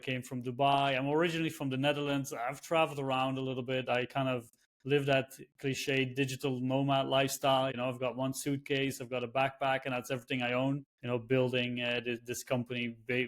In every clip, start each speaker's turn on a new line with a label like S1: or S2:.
S1: came from Dubai. I'm originally from the Netherlands. I've traveled around a little bit. I kind of live that cliche digital nomad lifestyle. I've got one suitcase, I've got a backpack, and that's everything I own. Building this company, Via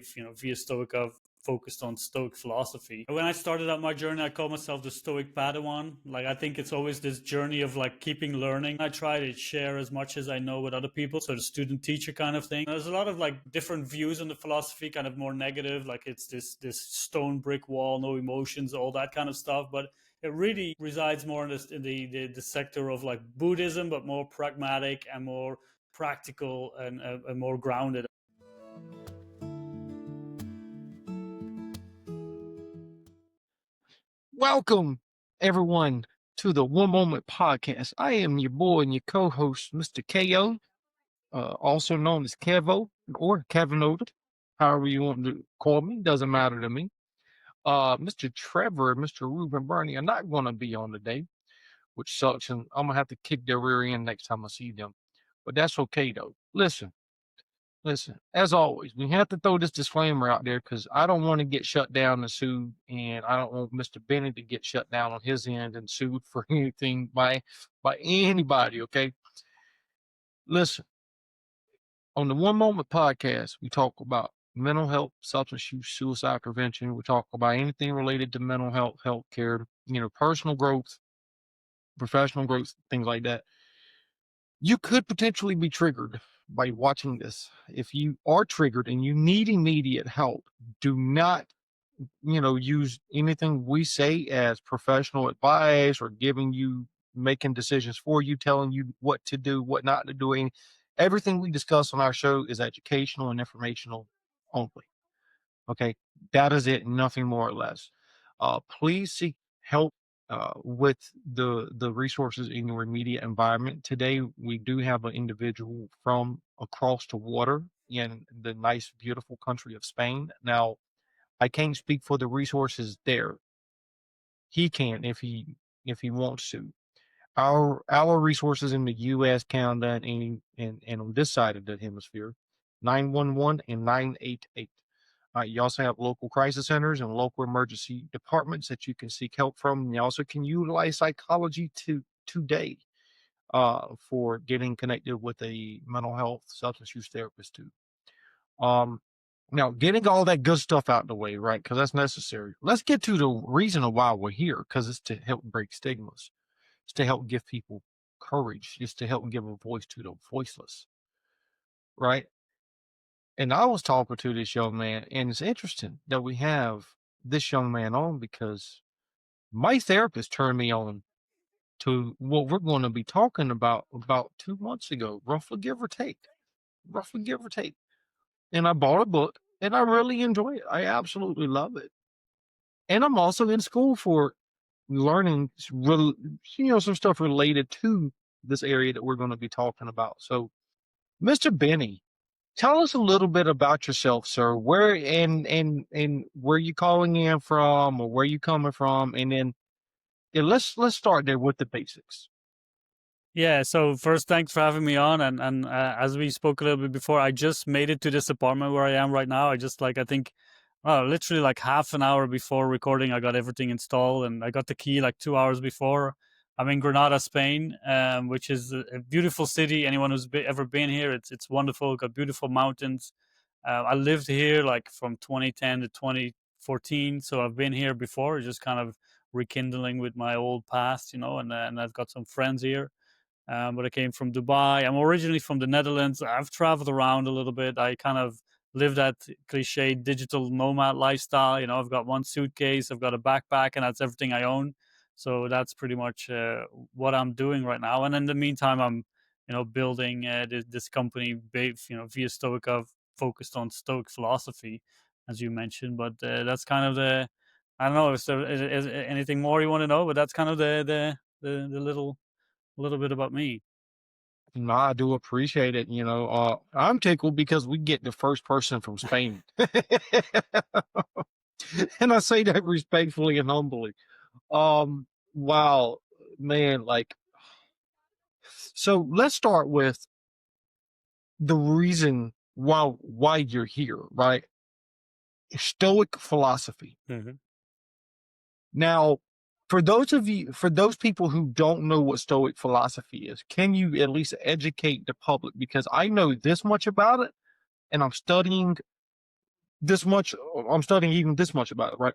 S1: Stoica, focused on Stoic philosophy. When I started out my journey, I call myself the Stoic Padawan. Like, I think it's always this journey of like keeping learning. I try to share as much as I know with other people, so the student teacher kind of thing. There's a lot of like different views on the philosophy, kind of more negative, like it's this stone brick wall, no emotions, all that kind of stuff. But it really resides more in the sector of like Buddhism, but more pragmatic and more practical and more grounded.
S2: Welcome, everyone, to the One Moment Podcast. I am your boy and your co-host, Mr. KO, also known as Kevo or Kevinoda, however you want to call me, doesn't matter to me. Mr. Trevor and Mr. Ruben Bernie are not going to be on today, which sucks, and I'm going to have to kick their rear end next time I see them. But that's okay, though. Listen, as always, we have to throw this disclaimer out there because I don't want to get shut down and sued, and I don't want Mr. Bennett to get shut down on his end and sued for anything by anybody, okay? Listen, on the One Moment Podcast, we talk about mental health, substance use, suicide prevention. We talk about anything related to mental health, healthcare, personal growth, professional growth, things like that. You could potentially be triggered by watching this. If you are triggered and you need immediate help, do not, use anything we say as professional advice or making decisions for you, telling you what to do, what not to do. Everything we discuss on our show is educational and informational only. Okay. That is it. Nothing more or less. Please seek help with the resources in your immediate environment. Today, we do have an individual from across the water in the nice, beautiful country of Spain. Now, I can't speak for the resources there. He can if he wants to. Our resources in the U.S., Canada, and on this side of the hemisphere, 911 and 988. You also have local crisis centers and local emergency departments that you can seek help from. And you also can utilize psychology today for getting connected with a mental health substance use therapist too. Now, getting all that good stuff out of the way, right? Because that's necessary. Let's get to the reason of why we're here, because it's to help break stigmas. It's to help give people courage. It's to help give a voice to the voiceless, right? And I was talking to this young man, and it's interesting that we have this young man on because my therapist turned me on to what we're going to be talking about 2 months ago, roughly give or take. And I bought a book, and I really enjoy it. I absolutely love it. And I'm also in school for learning, some stuff related to this area that we're going to be talking about. So, Mr. Benny, tell us a little bit about yourself, sir. Where and where you calling in from, or where you coming from, and then let's start there with the basics.
S1: Yeah, so first, thanks for having me on. And as we spoke a little bit before, I just made it to this apartment where I am right now. I think, literally like half an hour before recording, I got everything installed, and I got the key like 2 hours before. I'm in Granada, Spain, which is a beautiful city. Anyone who's ever been here, it's wonderful. Got beautiful mountains. I lived here like from 2010 to 2014, so I've been here before, just kind of rekindling with my old past, and I've got some friends here. But I came from Dubai. I'm originally from the Netherlands. I've traveled around a little bit. I kind of live that cliche digital nomad lifestyle. I've got one suitcase, I've got a backpack, and that's everything I own. So that's pretty much what I'm doing right now. And in the meantime, I'm, building this company, Via Stoica, focused on Stoic philosophy, as you mentioned. But that's kind of I don't know if there is anything more you want to know, but that's kind of the little bit about me.
S2: No, I do appreciate it. I'm tickled because we get the first person from Spain, and I say that respectfully and humbly. Wow, man, like, so let's start with the reason why you're here, right? Stoic philosophy.
S1: Hmm.
S2: Now, for those people who don't know what Stoic philosophy is, can you at least educate the public? Because I know this much about it, and this much. I'm studying even this much about it, right?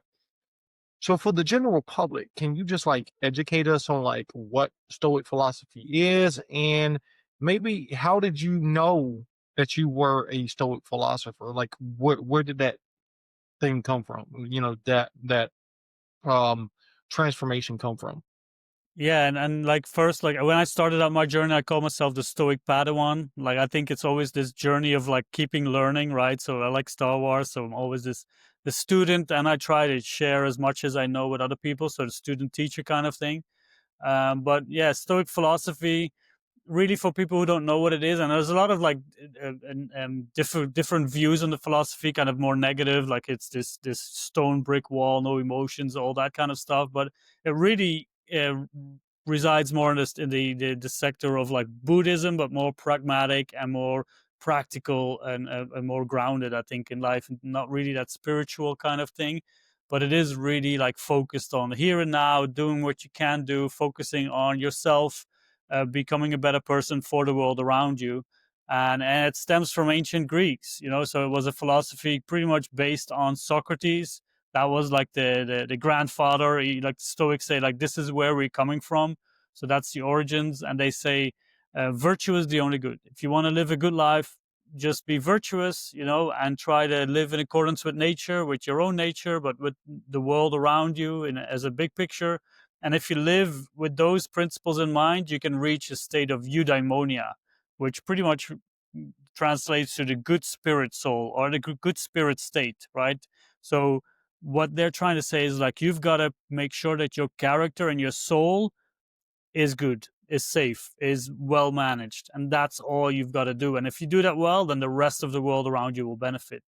S2: So for the general public, can you just like educate us on like what Stoic philosophy is, and maybe how did you know that you were a Stoic philosopher? Like, where did that thing come from? That um transformation come from?
S1: Yeah, and like first, like when I started out my journey, I call myself the Stoic Padawan. Like I think it's always this journey of like keeping learning, right? So I like Star Wars, so I'm always the student, and I try to share as much as I know with other people, so the student teacher kind of thing. But yeah, Stoic philosophy, really for people who don't know what it is, and there's a lot of like different views on the philosophy, kind of more negative, like it's this stone brick wall, no emotions, all that kind of stuff. But it really resides more in this in the sector of like Buddhism, but more pragmatic and more practical and more grounded, I think, in life, and not really that spiritual kind of thing. But it is really like focused on here and now, doing what you can do, focusing on yourself, becoming a better person for the world around you. And it stems from ancient Greeks, so it was a philosophy pretty much based on Socrates. That was like the grandfather. Like the Stoics say, like this is where we're coming from. So that's the origins. And they say virtue is the only good. If you want to live a good life, just be virtuous, and try to live in accordance with nature, with your own nature, but with the world around you as a big picture. And if you live with those principles in mind, you can reach a state of eudaimonia, which pretty much translates to the good spirit soul or the good spirit state, right? So what they're trying to say is like you've got to make sure that your character and your soul is good, is safe, is well managed, and that's all you've got to do. And if you do that well, then the rest of the world around you will benefit.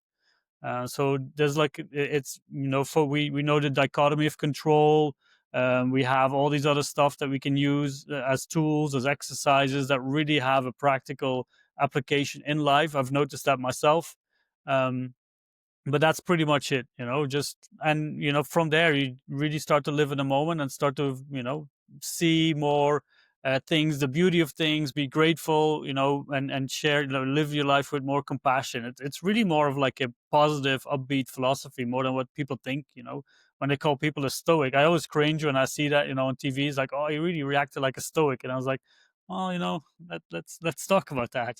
S1: So there's like it's for we know the dichotomy of control. We have all these other stuff that we can use as tools, as exercises that really have a practical application in life. I've noticed that myself. Um, but that's pretty much it, just, and from there you really start to live in the moment and start to see more things, the beauty of things, be grateful, and share, live your life with more compassion. It's really more of like a positive, upbeat philosophy, more than what people think. When they call people a stoic, I always cringe when I see that, on TV. It's like, oh, you really reacted like a stoic, and I was like, well, let's talk about that.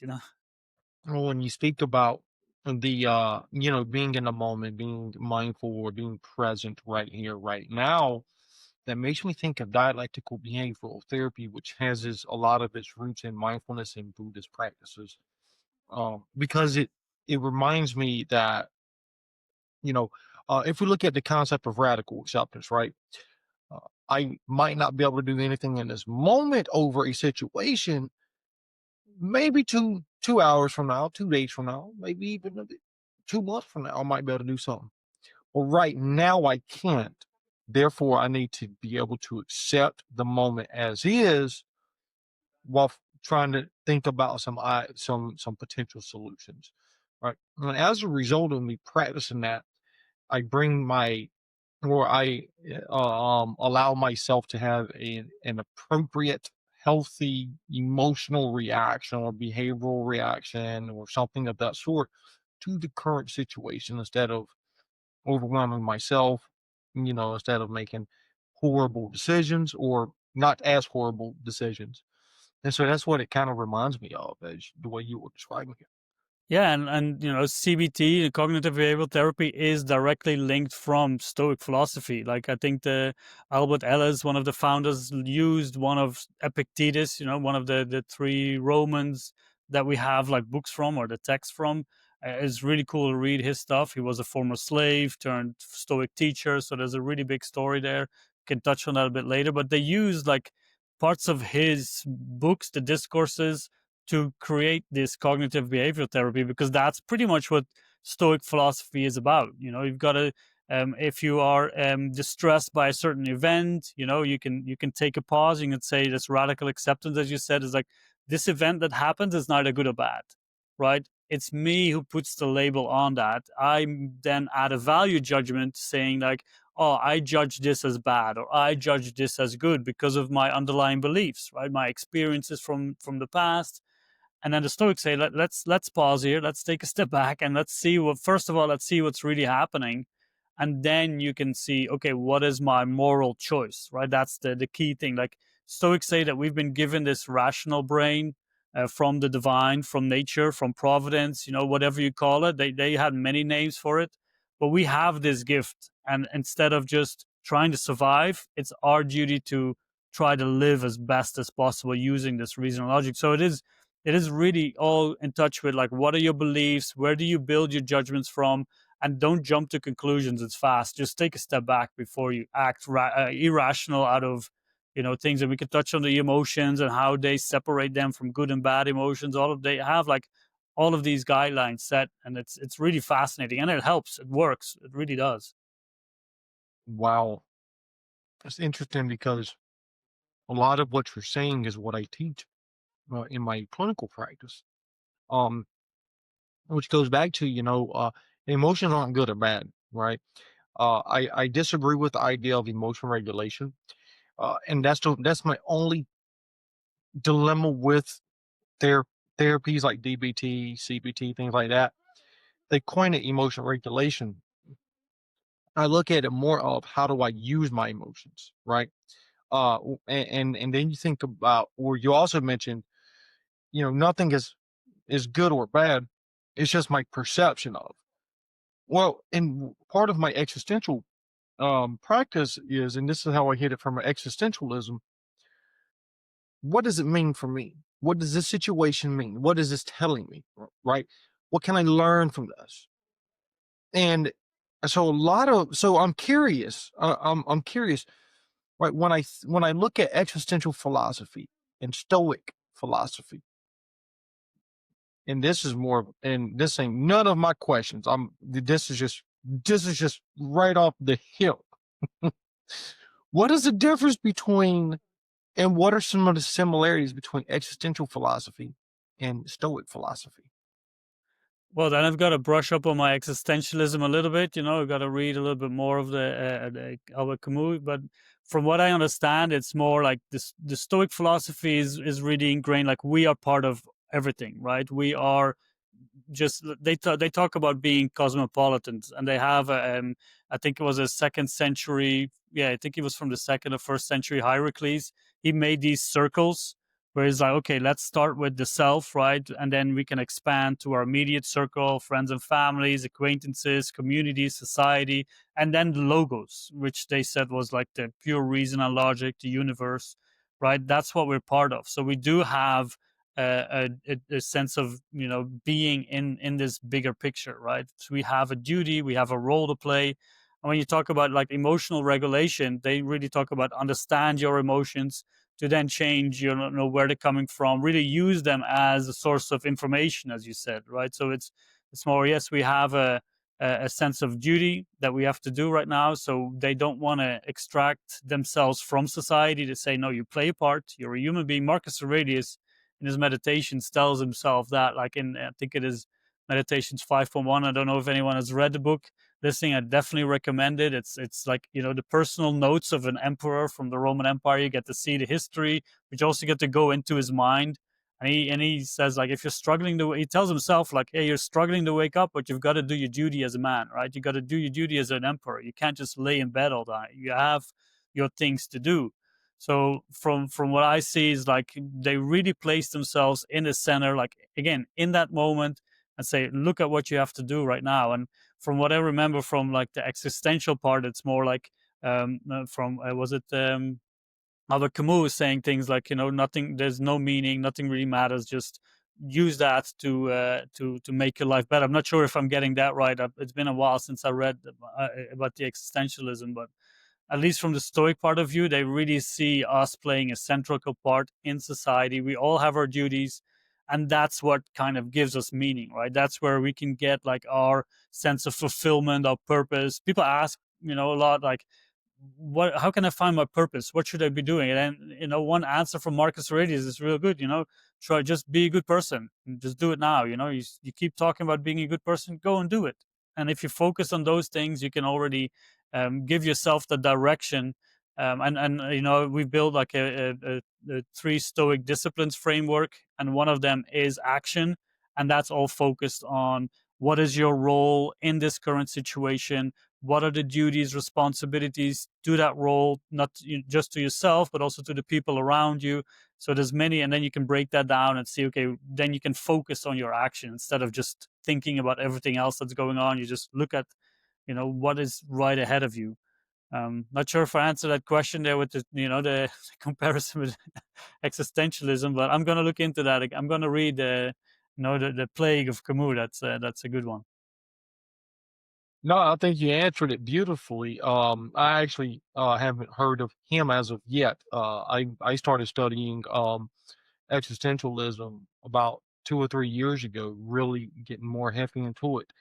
S2: Well, when you speak about the being in the moment, being mindful or being present right here, right now, that makes me think of dialectical behavioral therapy, which has a lot of its roots in mindfulness and Buddhist practices. Because it reminds me that you know if we look at the concept of radical acceptance, right? Uh, I might not be able to do anything in this moment over a situation. Maybe 2 hours from now, 2 days from now, maybe even 2 months from now, I might be able to do something. Well, right now I can't. Therefore, I need to be able to accept the moment as is while trying to think about some potential solutions. Right. And as a result of me practicing that, I bring my or I allow myself to have an appropriate, healthy emotional reaction or behavioral reaction or something of that sort to the current situation instead of overwhelming myself, instead of making horrible decisions or not as horrible decisions. And so that's what it kind of reminds me of as the way you were describing it.
S1: Yeah, and CBT, cognitive behavioral therapy, is directly linked from Stoic philosophy. Like I think the Albert Ellis, one of the founders, used one of Epictetus, one of the three Romans that we have like books from or the text from. It's really cool to read his stuff. He was a former slave turned Stoic teacher, so there's a really big story there. Can touch on that a bit later, but they used like parts of his books, the discourses, to create this cognitive behavioral therapy, because that's pretty much what Stoic philosophy is about. You've got to, if you are distressed by a certain event, you can take a pause. You can say this radical acceptance, as you said, is like this event that happens is neither good or bad, right? it's me who puts the label on that. I then add a value judgment saying like, oh, I judge this as bad or I judge this as good because of my underlying beliefs, right? My experiences from the past. And then the Stoics say, let's pause here, let's take a step back, and let's see what, first of all, let's see what's really happening, and then you can see, okay, what is my moral choice, right? That's the key thing. Like Stoics say that we've been given this rational brain from the divine, from nature, from providence, whatever you call it. They had many names for it, but we have this gift, and instead of just trying to survive, it's our duty to try to live as best as possible using this reason and logic. So it is really all in touch with like, what are your beliefs, where do you build your judgments from, and don't jump to conclusions. It's fast. Just take a step back before you act irrational out of things. And we could touch on the emotions and how they separate them from good and bad emotions. All of they have like all of these guidelines set, and it's really fascinating, and it helps. It works. It really does.
S2: Wow. It's interesting because a lot of what you're saying is what I teach in my clinical practice. Um, which goes back to, emotions aren't good or bad, right? I disagree with the idea of emotion regulation. And that's my only dilemma with their therapies like DBT, CBT, things like that. They coin it emotion regulation. I look at it more of how do I use my emotions, right? And then you think about, or you also mentioned, nothing is good or bad. It's just my perception of. Well, and part of my existential practice is, and this is how I hit it from an existentialism. What does it mean for me? What does this situation mean? What is this telling me? Right? What can I learn from this? And so I'm curious. I'm curious. Right? When I look at existential philosophy and Stoic philosophy, and this ain't none of my questions. This is just right off the hip. What is the difference between, and what are some of the similarities between existential philosophy and Stoic philosophy?
S1: Well, then I've got to brush up on my existentialism a little bit. I've got to read a little bit more of the Albert Camus. But from what I understand, it's more like this: the Stoic philosophy is really ingrained. Like we are part of everything, right? We are just they talk about being cosmopolitans, and they have I think it was a second century. Yeah, I think it was from the second or first century Hierocles. He made these circles where he's like, okay, let's start with the self, right? And then we can expand to our immediate circle, friends and families, acquaintances, community, society, and then the logos, which they said was like the pure reason and logic, the universe, right? That's what we're part of. So we do have a sense of being in this bigger picture, right? So we have a duty, we have a role to play. And when you talk about like emotional regulation, they really talk about understand your emotions to then change, where they're coming from, really use them as a source of information, as you said, right? So it's more, yes, we have a sense of duty that we have to do right now. So they don't want to extract themselves from society to say, no, you play a part, you're a human being. Marcus Aurelius in his meditations tells himself that, like in, I think it is Meditations 5.1. I don't know if anyone has read the book. This thing I definitely recommend it. It's like the personal notes of an emperor from the Roman Empire. You get to see the history, but you also get to go into his mind. And he says, like, if you're struggling to, he tells himself like, hey, you're struggling to wake up, but you've got to do your duty as a man, right? You got to do your duty as an emperor. You can't just lay in bed all day. You have your things to do. So from what I see is like they really place themselves in the center, like again in that moment, and say, look at what you have to do right now. And from what I remember from like the existential part, it's more like from was it Albert Camus saying things like nothing, there's no meaning, nothing really matters, just use that to make your life better. I'm not sure if I'm getting that right. It's been a while since I read about the existentialism, but at least from the Stoic part of view, they really see us playing a central part in society. We all have our duties, and that's what kind of gives us meaning, right? That's where we can get like our sense of fulfillment, our purpose. People ask, a lot like, what, how can I find my purpose? What should I be doing? And one answer from Marcus Aurelius is real good. Try, just be a good person, just do it now. You keep talking about being a good person, go and do it. And if you focus on those things, you can already give yourself the direction. And we've built like a three Stoic disciplines framework, and one of them is action, and that's all focused on what is your role in this current situation, what are the duties, responsibilities to that role, not just to yourself, but also to the people around you. So there's many, and then you can break that down and see, okay, then you can focus on your action instead of just thinking about everything else that's going on. You just look at, what is right ahead of you. Not sure if I answered that question there with the comparison with existentialism, but I'm gonna look into that. I'm gonna read the Plague of Camus. That's a good one.
S2: No, I think you answered it beautifully. I actually haven't heard of him as of yet. I started studying existentialism about 2 or 3 years ago, really getting more heavy into it.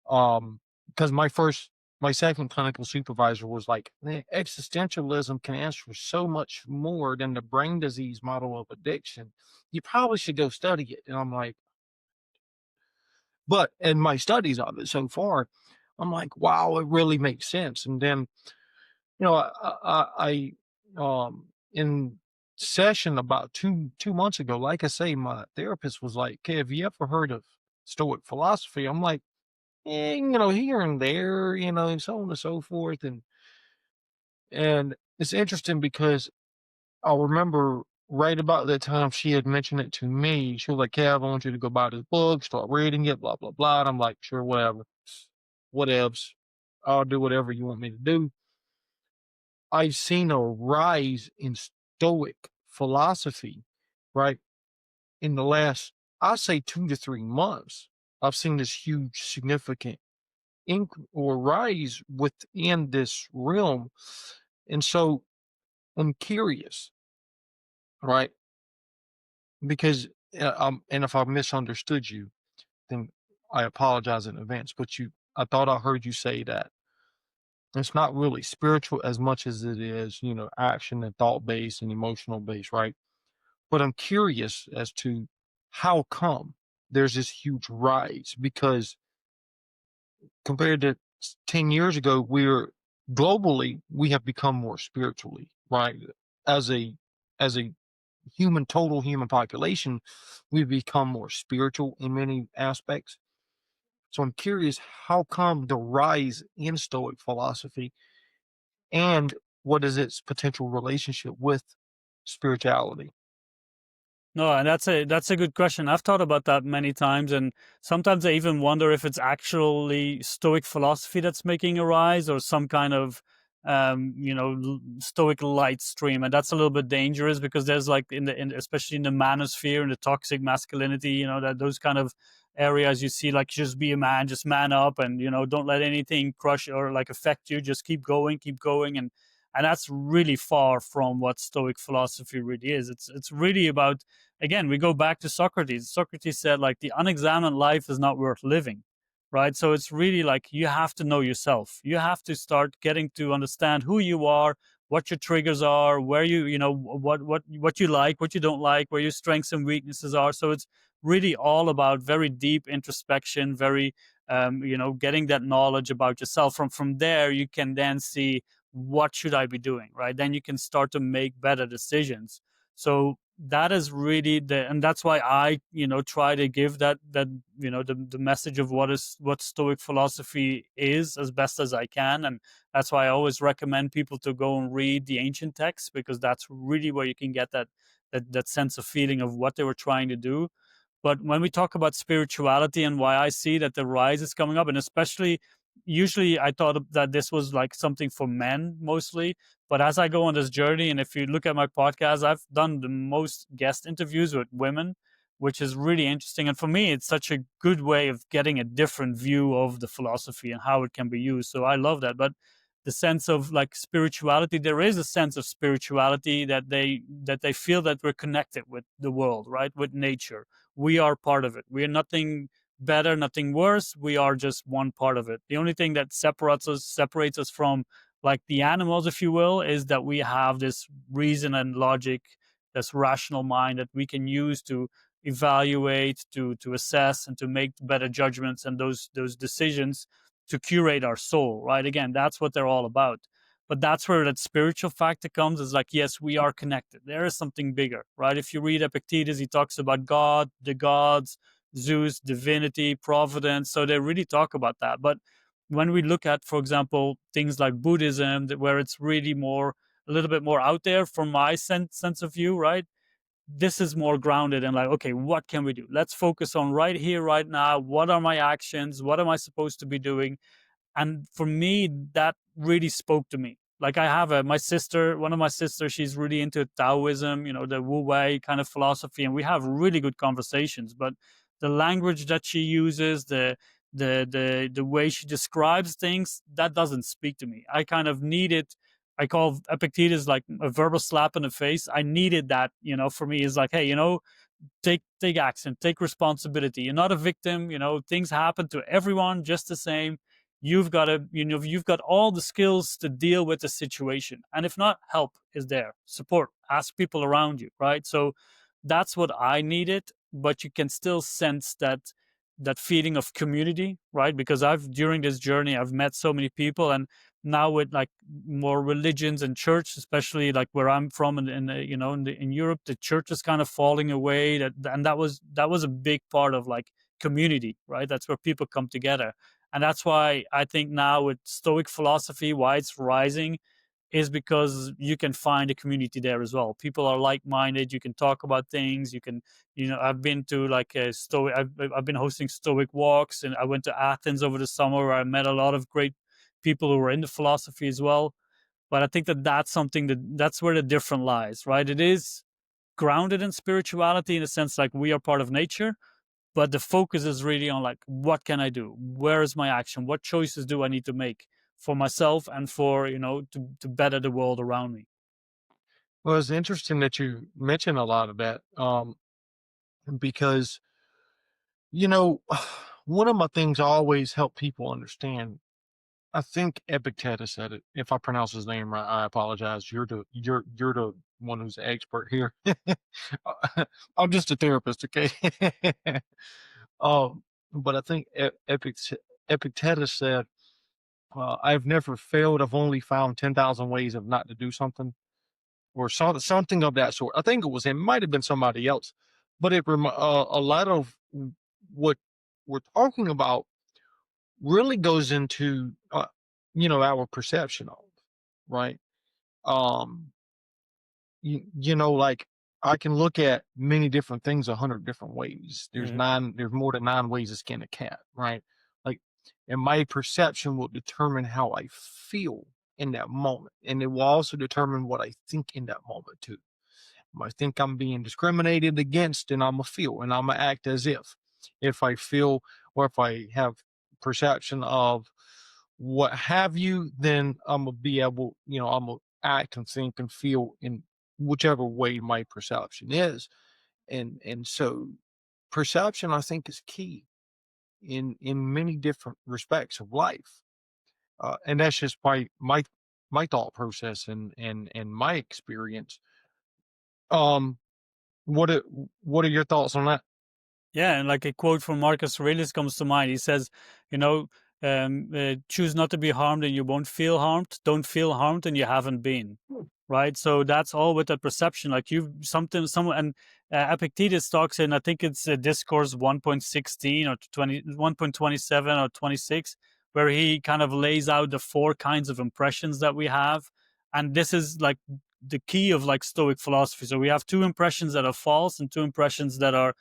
S2: Because my second clinical supervisor was like, "Man, existentialism can answer so much more than the brain disease model of addiction. You probably should go study it." And I'm like, but in my studies of it so far, I'm like, wow, it really makes sense. And then, in session about two months ago, like I say, my therapist was like, "Okay, have you ever heard of Stoic philosophy?" I'm like, here and there, and so on and so forth. And it's interesting because I remember right about that time she had mentioned it to me. She was like, "Kev, I want you to go buy this book, start reading it, blah, blah, blah." And I'm like, "Sure, whatever. Whatevs. I'll do whatever you want me to do." I've seen a rise in Stoic philosophy, right? In the last, I say 2 to 3 months. I've seen this huge, significant or rise within this realm. And so I'm curious, right? Because, and if I misunderstood you, then I apologize in advance. But I thought I heard you say that it's not really spiritual as much as it is, action and thought based and emotional based, right? But I'm curious as to how come there's this huge rise, because compared to 10 years ago, we have become more spiritually, right? As a total human population, we've become more spiritual in many aspects. So I'm curious, how come the rise in Stoic philosophy, and what is its potential relationship with spirituality?
S1: No, and that's a good question. I've thought about that many times, and sometimes I even wonder if it's actually Stoic philosophy that's making a rise, or some kind of Stoic light stream. And that's a little bit dangerous, because there's like especially in the manosphere and the toxic masculinity, that those kind of areas, you see like, just be a man, just man up, and don't let anything crush or like affect you. Just keep going, and that's really far from what Stoic philosophy really is. It's really about, again, we go back to Socrates. Socrates said, like, the unexamined life is not worth living, right? So it's really like, you have to know yourself. You have to start getting to understand who you are, what your triggers are, where what you like, what you don't like, where your strengths and weaknesses are. So it's really all about very deep introspection, very getting that knowledge about yourself. From there, you can then see, what should I be doing, right? Then you can start to make better decisions. So that is really and that's why I try to give that the message of what Stoic philosophy is, as best as I can. And that's why I always recommend people to go and read the ancient texts, because that's really where you can get that sense of feeling of what they were trying to do. But when we talk about spirituality, and why I see that the rise is coming up, and especially, usually I thought that this was like something for men mostly. But as I go on this journey, and if you look at my podcast, I've done the most guest interviews with women, which is really interesting. And for me, it's such a good way of getting a different view of the philosophy and how it can be used. So I love that. But the sense of like spirituality, there is a sense of spirituality that they feel that we're connected with the world, right? With nature. We are part of it. We are nothing better, nothing worse. We are just one part of it. The only thing that separates us from like the animals, if you will, is that we have this reason and logic, this rational mind that we can use to evaluate, to assess, and to make better judgments and those decisions to curate our soul, right? Again, that's what they're all about. But that's where that spiritual factor comes, is like, yes, we are connected. There is something bigger, right? If you read Epictetus, he talks about God, the gods, Zeus, divinity, providence. So they really talk about that. But when we look at, for example, things like Buddhism, where it's really more, a little bit more out there from my sense of view, right? This is more grounded and like, okay, what can we do? Let's focus on right here, right now. What are my actions? What am I supposed to be doing? And for me, that really spoke to me. Like, I have my sister, one of my sisters, she's really into Taoism, the Wu Wei kind of philosophy, and we have really good conversations. But the language that she uses, the way she describes things, that doesn't speak to me. I kind of need it. I call Epictetus like a verbal slap in the face. I needed that, for me is like, hey, take action, take responsibility. You're not a victim. Things happen to everyone just the same. You've got all the skills to deal with the situation. And if not, help is there. Support. Ask people around you, right? So that's what I needed. But you can still sense that feeling of community, right? Because during this journey, I've met so many people, and now with like more religions and church, especially like where I'm from in Europe, the church is kind of falling away. And that was a big part of like community, right? That's where people come together. And that's why I think now with Stoic philosophy, why it's rising is because you can find a community there as well. People are like-minded. You can talk about things. I've been to like a Stoic. I've been hosting Stoic walks, and I went to Athens over the summer where I met a lot of great people who were into philosophy as well. But I think that's something that's where the difference lies, right? It is grounded in spirituality in a sense, like we are part of nature, but the focus is really on like, what can I do? Where is my action? What choices do I need to make for myself and for, to better the world around me?
S2: Well, it's interesting that you mention a lot of that, because you know, one of my things I always help people understand. I think Epictetus said it. If I pronounce his name right, I apologize. You're the one who's the expert here. I'm just a therapist, okay? But I think Epictetus said, "I've never failed. I've only found 10,000 ways of not to do something." Or something of that sort. I think it might have been somebody else, but a lot of what we're talking about really goes into our perception of, right. Um, like, I can look at many different things 100 different ways.
S1: Mhm.
S2: There's more than 9 ways to skin a cat, right? Like, and my perception will determine how I feel in that moment, and it will also determine what I think in that moment too. I think I'm being discriminated against, and I'm a feel, and I'm gonna act as if. If I feel, or if I have perception of what have you, then I'm gonna be able, I'm gonna act and think and feel in whichever way my perception is. And so perception, I think, is key in many different respects of life. And that's just my thought process and my experience. Um, What are what are your thoughts on that?
S1: Yeah, and like a quote from Marcus Aurelius comes to mind. He says, you know, choose not to be harmed and you won't feel harmed. Don't feel harmed and you haven't been. Right. So that's all with that perception. Like you've something, someone, and Epictetus talks in, I think it's Discourse 1.16 or 1.27 or 26, where he kind of lays out the four kinds of impressions that we have. And this is like the key of like Stoic philosophy. So we have two impressions that are false and two impressions that are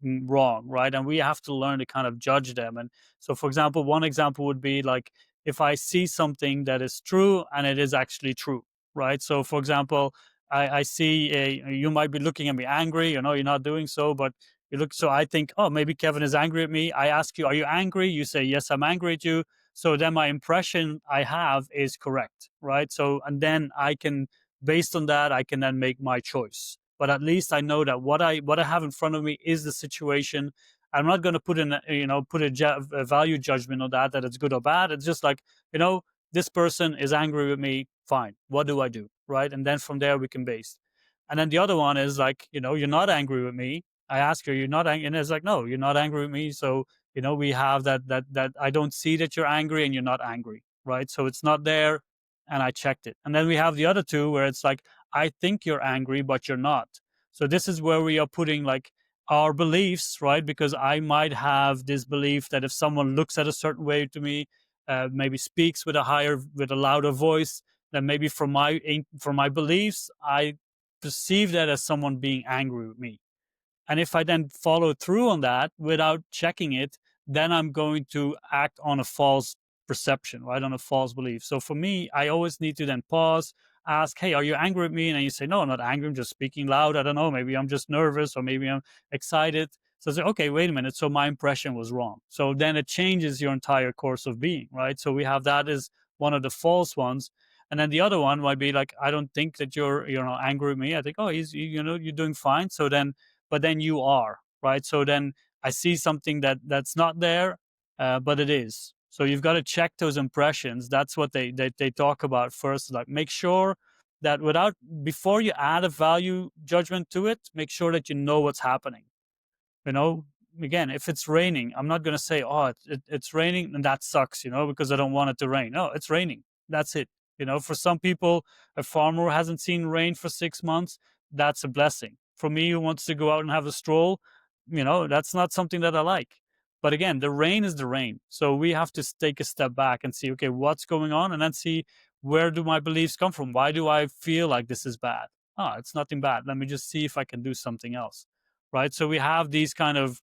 S1: wrong, right? And we have to learn to kind of judge them. And so, for example, one example would be like if I see something that is true and it is actually true, right? So, for example, I see you might be looking at me angry, you're not doing so, but you look, so I think, oh, maybe Kevin is angry at me. I ask you, are you angry? You say, yes, I'm angry at you. So then my impression I have is correct, right? So, and then based on that, I can then make my choice. But at least I know that what I have in front of me is the situation. I'm not going to put a value judgment on that it's good or bad. It's just like, you know, this person is angry with me. Fine. What do I do? Right. And then from there we can base. And then the other one is like, you're not angry with me. I ask her, you're not angry. And it's like, no, you're not angry with me. So, we have that I don't see that you're angry and you're not angry. Right. So it's not there. And I checked it. And then we have the other two where it's like, I think you're angry, but you're not. So this is where we are putting like our beliefs, right? Because I might have this belief that if someone looks at a certain way to me, maybe speaks with a louder voice, then maybe from my beliefs, I perceive that as someone being angry with me. And if I then follow through on that without checking it, then I'm going to act on a false perception, right? On a false belief. So for me, I always need to then pause, ask, hey, are you angry with me? And then you say, no, I'm not angry. I'm just speaking loud. I don't know. Maybe I'm just nervous or maybe I'm excited. So I say, okay, wait a minute. So my impression was wrong. So then it changes your entire course of being, right? So we have that as one of the false ones. And then the other one might be like, I don't think that you're, angry with me. I think, oh, you're doing fine. So then, but then you are, right? So then I see something that's not there, but it is. So you've got to check those impressions. That's what they talk about first. Like make sure that before you add a value judgment to it, make sure that you know what's happening. you know Again, if it's raining, I'm not going to say, oh, it's raining and that sucks, because I don't want it to rain. No, it's raining, that's it. For some people, a farmer who hasn't seen rain for 6 months, that's a blessing. For me, who wants to go out and have a stroll, that's not something that I like. But again, the rain is the rain, so we have to take a step back and see, okay, what's going on, and then see, where do my beliefs come from? Why do I feel like this is bad? It's nothing bad. Let me just see if I can do something else. Right. So we have these kind of,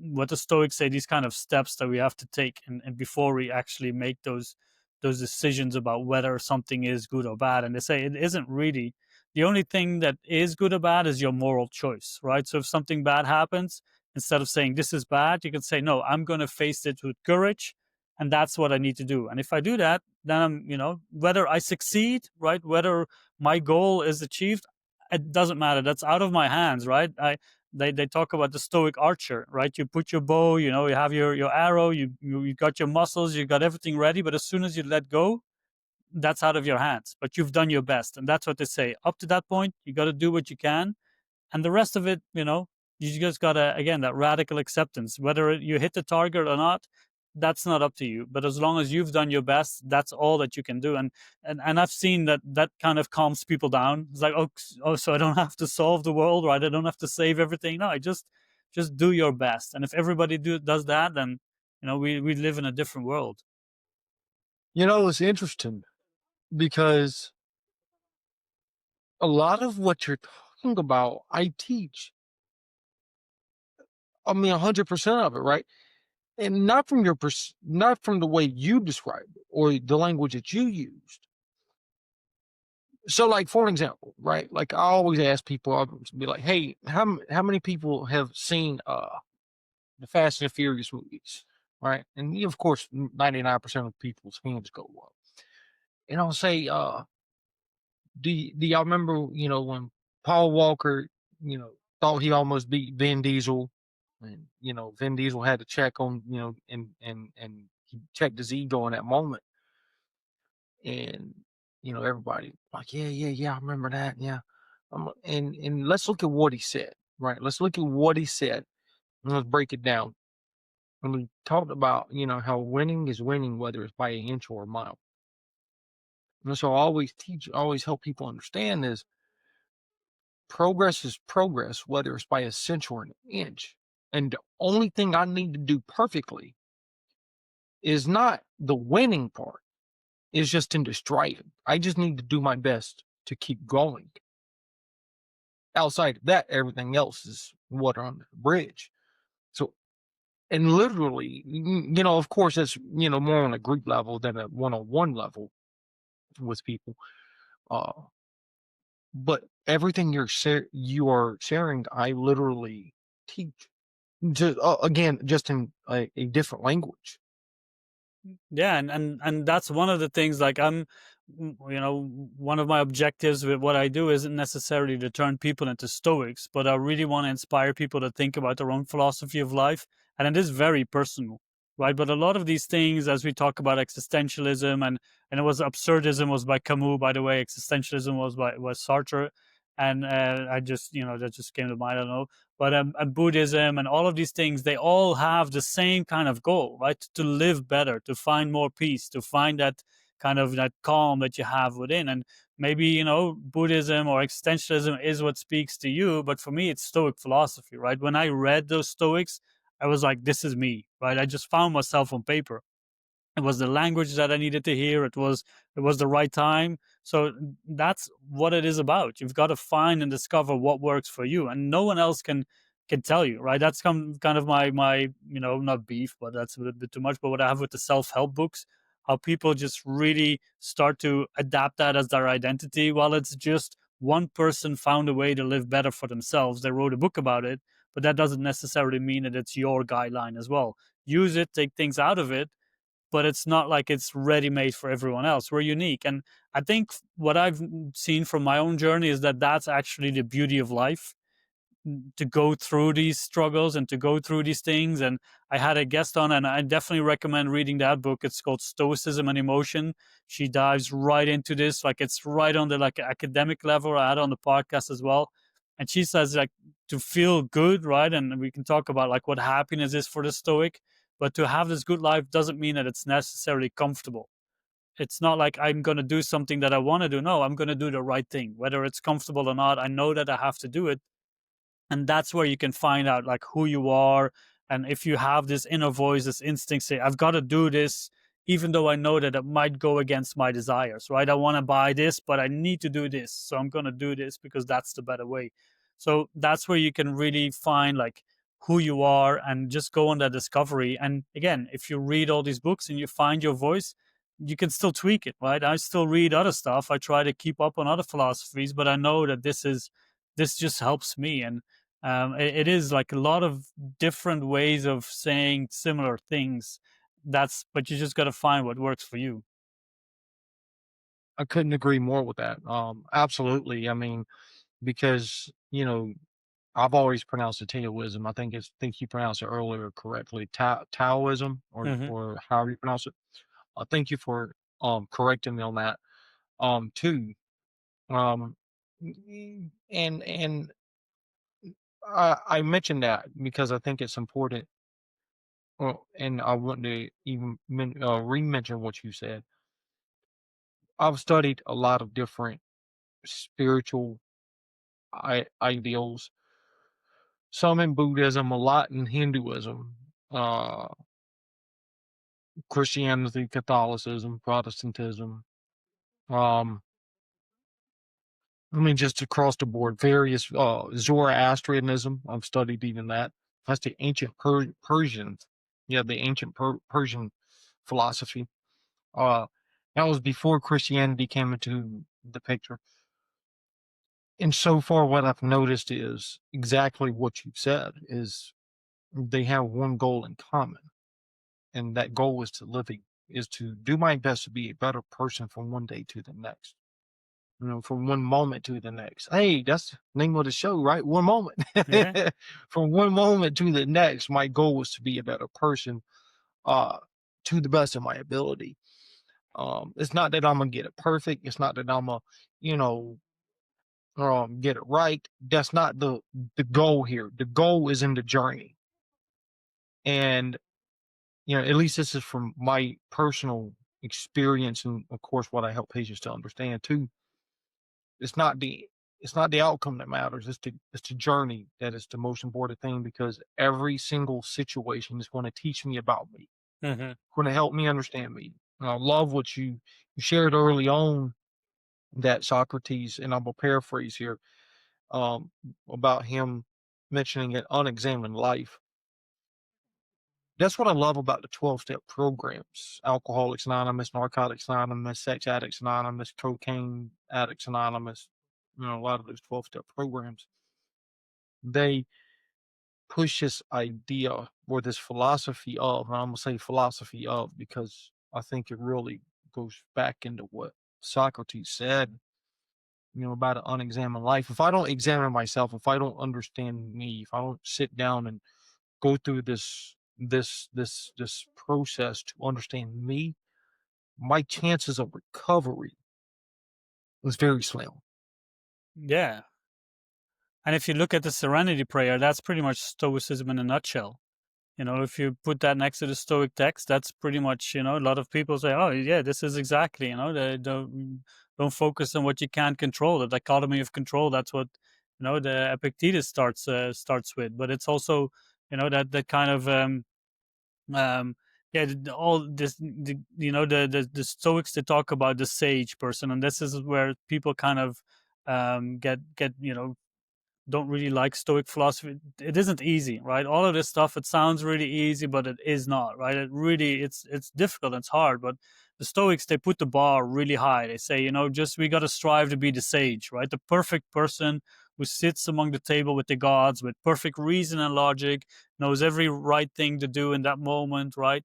S1: what the Stoics say, these kind of steps that we have to take, and before we actually make those decisions about whether something is good or bad. And they say it isn't really, the only thing that is good or bad is your moral choice, right? So if something bad happens, instead of saying this is bad, you can say, no, I'm going to face it with courage, and that's what I need to do. And if I do that, then whether I succeed, right, whether my goal is achieved, it doesn't matter. That's out of my hands, right? They talk about the Stoic archer, right? You put your bow, you have your arrow, you got your muscles, you got everything ready, but as soon as you let go, that's out of your hands. But you've done your best, and that's what they say. Up to that point, you got to do what you can, and the rest of it, you just gotta, again, that radical acceptance. Whether you hit the target or not, that's not up to you. But as long as you've done your best, that's all that you can do. And I've seen that kind of calms people down. It's like, oh, so I don't have to solve the world, right? I don't have to save everything. No, I just do your best. And if everybody does that, then we live in a different world.
S2: It's interesting because a lot of what you're talking about, I teach. I mean, 100% of it, right? And not from not from the way you described it or the language that you used. So, like for an example, right? Like I always ask people, I'll be like, "Hey, how many people have seen the Fast and the Furious movies?" Right? And of course, 99% of people's hands go up. And I'll say, do y'all remember, when Paul Walker, thought he almost beat Vin Diesel, and Vin Diesel had to check on, and he checked his ego in that moment, and everybody like, yeah, I remember that, yeah. And let's look at what he said, right? Let's look at what he said, and let's break it down. And we talked about, how winning is winning, whether it's by an inch or a mile. And so I always help people understand is progress is progress, whether it's by a cinch or an inch. And the only thing I need to do perfectly is not the winning part, is just in the striving. I just need to do my best to keep going. Outside of that, everything else is water under the bridge. So, and literally, of course, it's, more on a group level than a one-on-one level with people. But everything you are sharing, I literally teach. Again, just in a different language.
S1: Yeah, and that's one of the things, like, one of my objectives with what I do isn't necessarily to turn people into Stoics, but I really want to inspire people to think about their own philosophy of life, and it is very personal. right? But a lot of these things, as we talk about existentialism, and it was absurdism was by Camus, by the way. Existentialism was Sartre, and I just that just came to mind. I don't know, but and Buddhism and all of these things, they all have the same kind of goal, right? To live better, to find more peace, to find that kind of that calm that you have within. And maybe Buddhism or existentialism is what speaks to you, but for me it's Stoic philosophy, right? When I read those Stoics, I was like, this is me, right? I just found myself on paper. It was the language that I needed to hear. It was the right time. So that's what it is about. You've got to find and discover what works for you, and no one else can tell you, right? That's kind of my not beef, but that's a little bit too much. But what I have with the self help books, how people just really start to adapt that as their identity. While it's just one person found a way to live better for themselves, they wrote a book about it, but that doesn't necessarily mean that it's your guideline as well. Use it, take things out of it, but it's not like it's ready made for everyone else. We're unique. And I think what I've seen from my own journey is that that's actually the beauty of life, to go through these struggles and to go through these things. And I had a guest on, and I definitely recommend reading that book. It's called Stoicism and Emotion. She dives right into this, like it's right on the like academic level. I had on the podcast as well. And she says like to feel good, right? And we can talk about like what happiness is for the Stoic, but to have this good life doesn't mean that it's necessarily comfortable. It's not like I'm going to do something that I want to do. No, I'm going to do the right thing, whether it's comfortable or not. I know that I have to do it, and that's where you can find out like who you are. And if you have this inner voice, this instinct say, I've got to do this, even though I know that it might go against my desires, right? I want to buy this, but I need to do this, so I'm going to do this because that's the better way. So that's where you can really find like who you are and just go on that discovery. And again, if you read all these books and you find your voice, you can still tweak it, right? I still read other stuff, I try to keep up on other philosophies, but I know that this just helps me. And it is like a lot of different ways of saying similar things. But you just got to find what works for you.
S2: I couldn't agree more with that. Absolutely. I mean, because I've always pronounced it Taoism. I think you pronounced it earlier correctly. Taoism,
S1: Hmm.
S2: or however you pronounce it. Thank you for correcting me on that. Too. Um, and I mentioned that because I think it's important. Well, and I want to even re-mention what you said. I've studied a lot of different spiritual ideals, some in Buddhism, a lot in Hinduism, uh, Christianity, Catholicism, Protestantism. Um, I mean, just across the board, various Zoroastrianism. I've studied even that. That's the ancient Persian, yeah, the ancient Persian philosophy. Uh, that was before Christianity came into the picture. And so far, what I've noticed is exactly what you said: is they have one goal in common, and that goal is to do my best to be a better person from one day to the next. From one moment to the next. Hey, that's the name of the show, right? One moment.
S1: Yeah.
S2: From one moment to the next, my goal was to be a better person, uh, to the best of my ability. It's not that I'm gonna get it perfect. It's not that I'm gonna, you know, get it right. That's not the goal here. The goal is in the journey. And at least this is from my personal experience, and of course what I help patients to understand too. It's not the it's not the outcome that matters. It's the journey that is the most important thing, because every single situation is going to teach me about me,
S1: Hmm.
S2: going to help me understand me. And I love what you shared early on, that Socrates, and I'm gonna paraphrase here, um, about him mentioning an unexamined life. That's what I love about the 12-step programs: Alcoholics Anonymous, Narcotics Anonymous, Sex Addicts Anonymous, Cocaine Addicts Anonymous. A lot of those 12-step programs, they push this idea, or this philosophy of, and I'm gonna say philosophy of, because I think it really goes back into what Socrates said, about an unexamined life. If I don't examine myself, if I don't understand me, if I don't sit down and go through this this process to understand me, my chances of recovery was very slim.
S1: Yeah. And if you look at the Serenity Prayer, that's pretty much Stoicism in a nutshell. If you put that next to the Stoic text, that's pretty much, a lot of people say, oh, yeah, this is exactly, don't focus on what you can't control. The dichotomy of control, that's what, the Epictetus starts with. But it's also, that kind of, yeah, all this, the Stoics, they talk about the sage person. And this is where people kind of get, don't really like Stoic philosophy. It isn't easy, right? All of this stuff, it sounds really easy, but it is not, right? It's difficult, it's hard. But the Stoics, they put the bar really high. They say, just we got to strive to be the sage, right? The perfect person who sits among the table with the gods with perfect reason and logic, knows every right thing to do in that moment, right?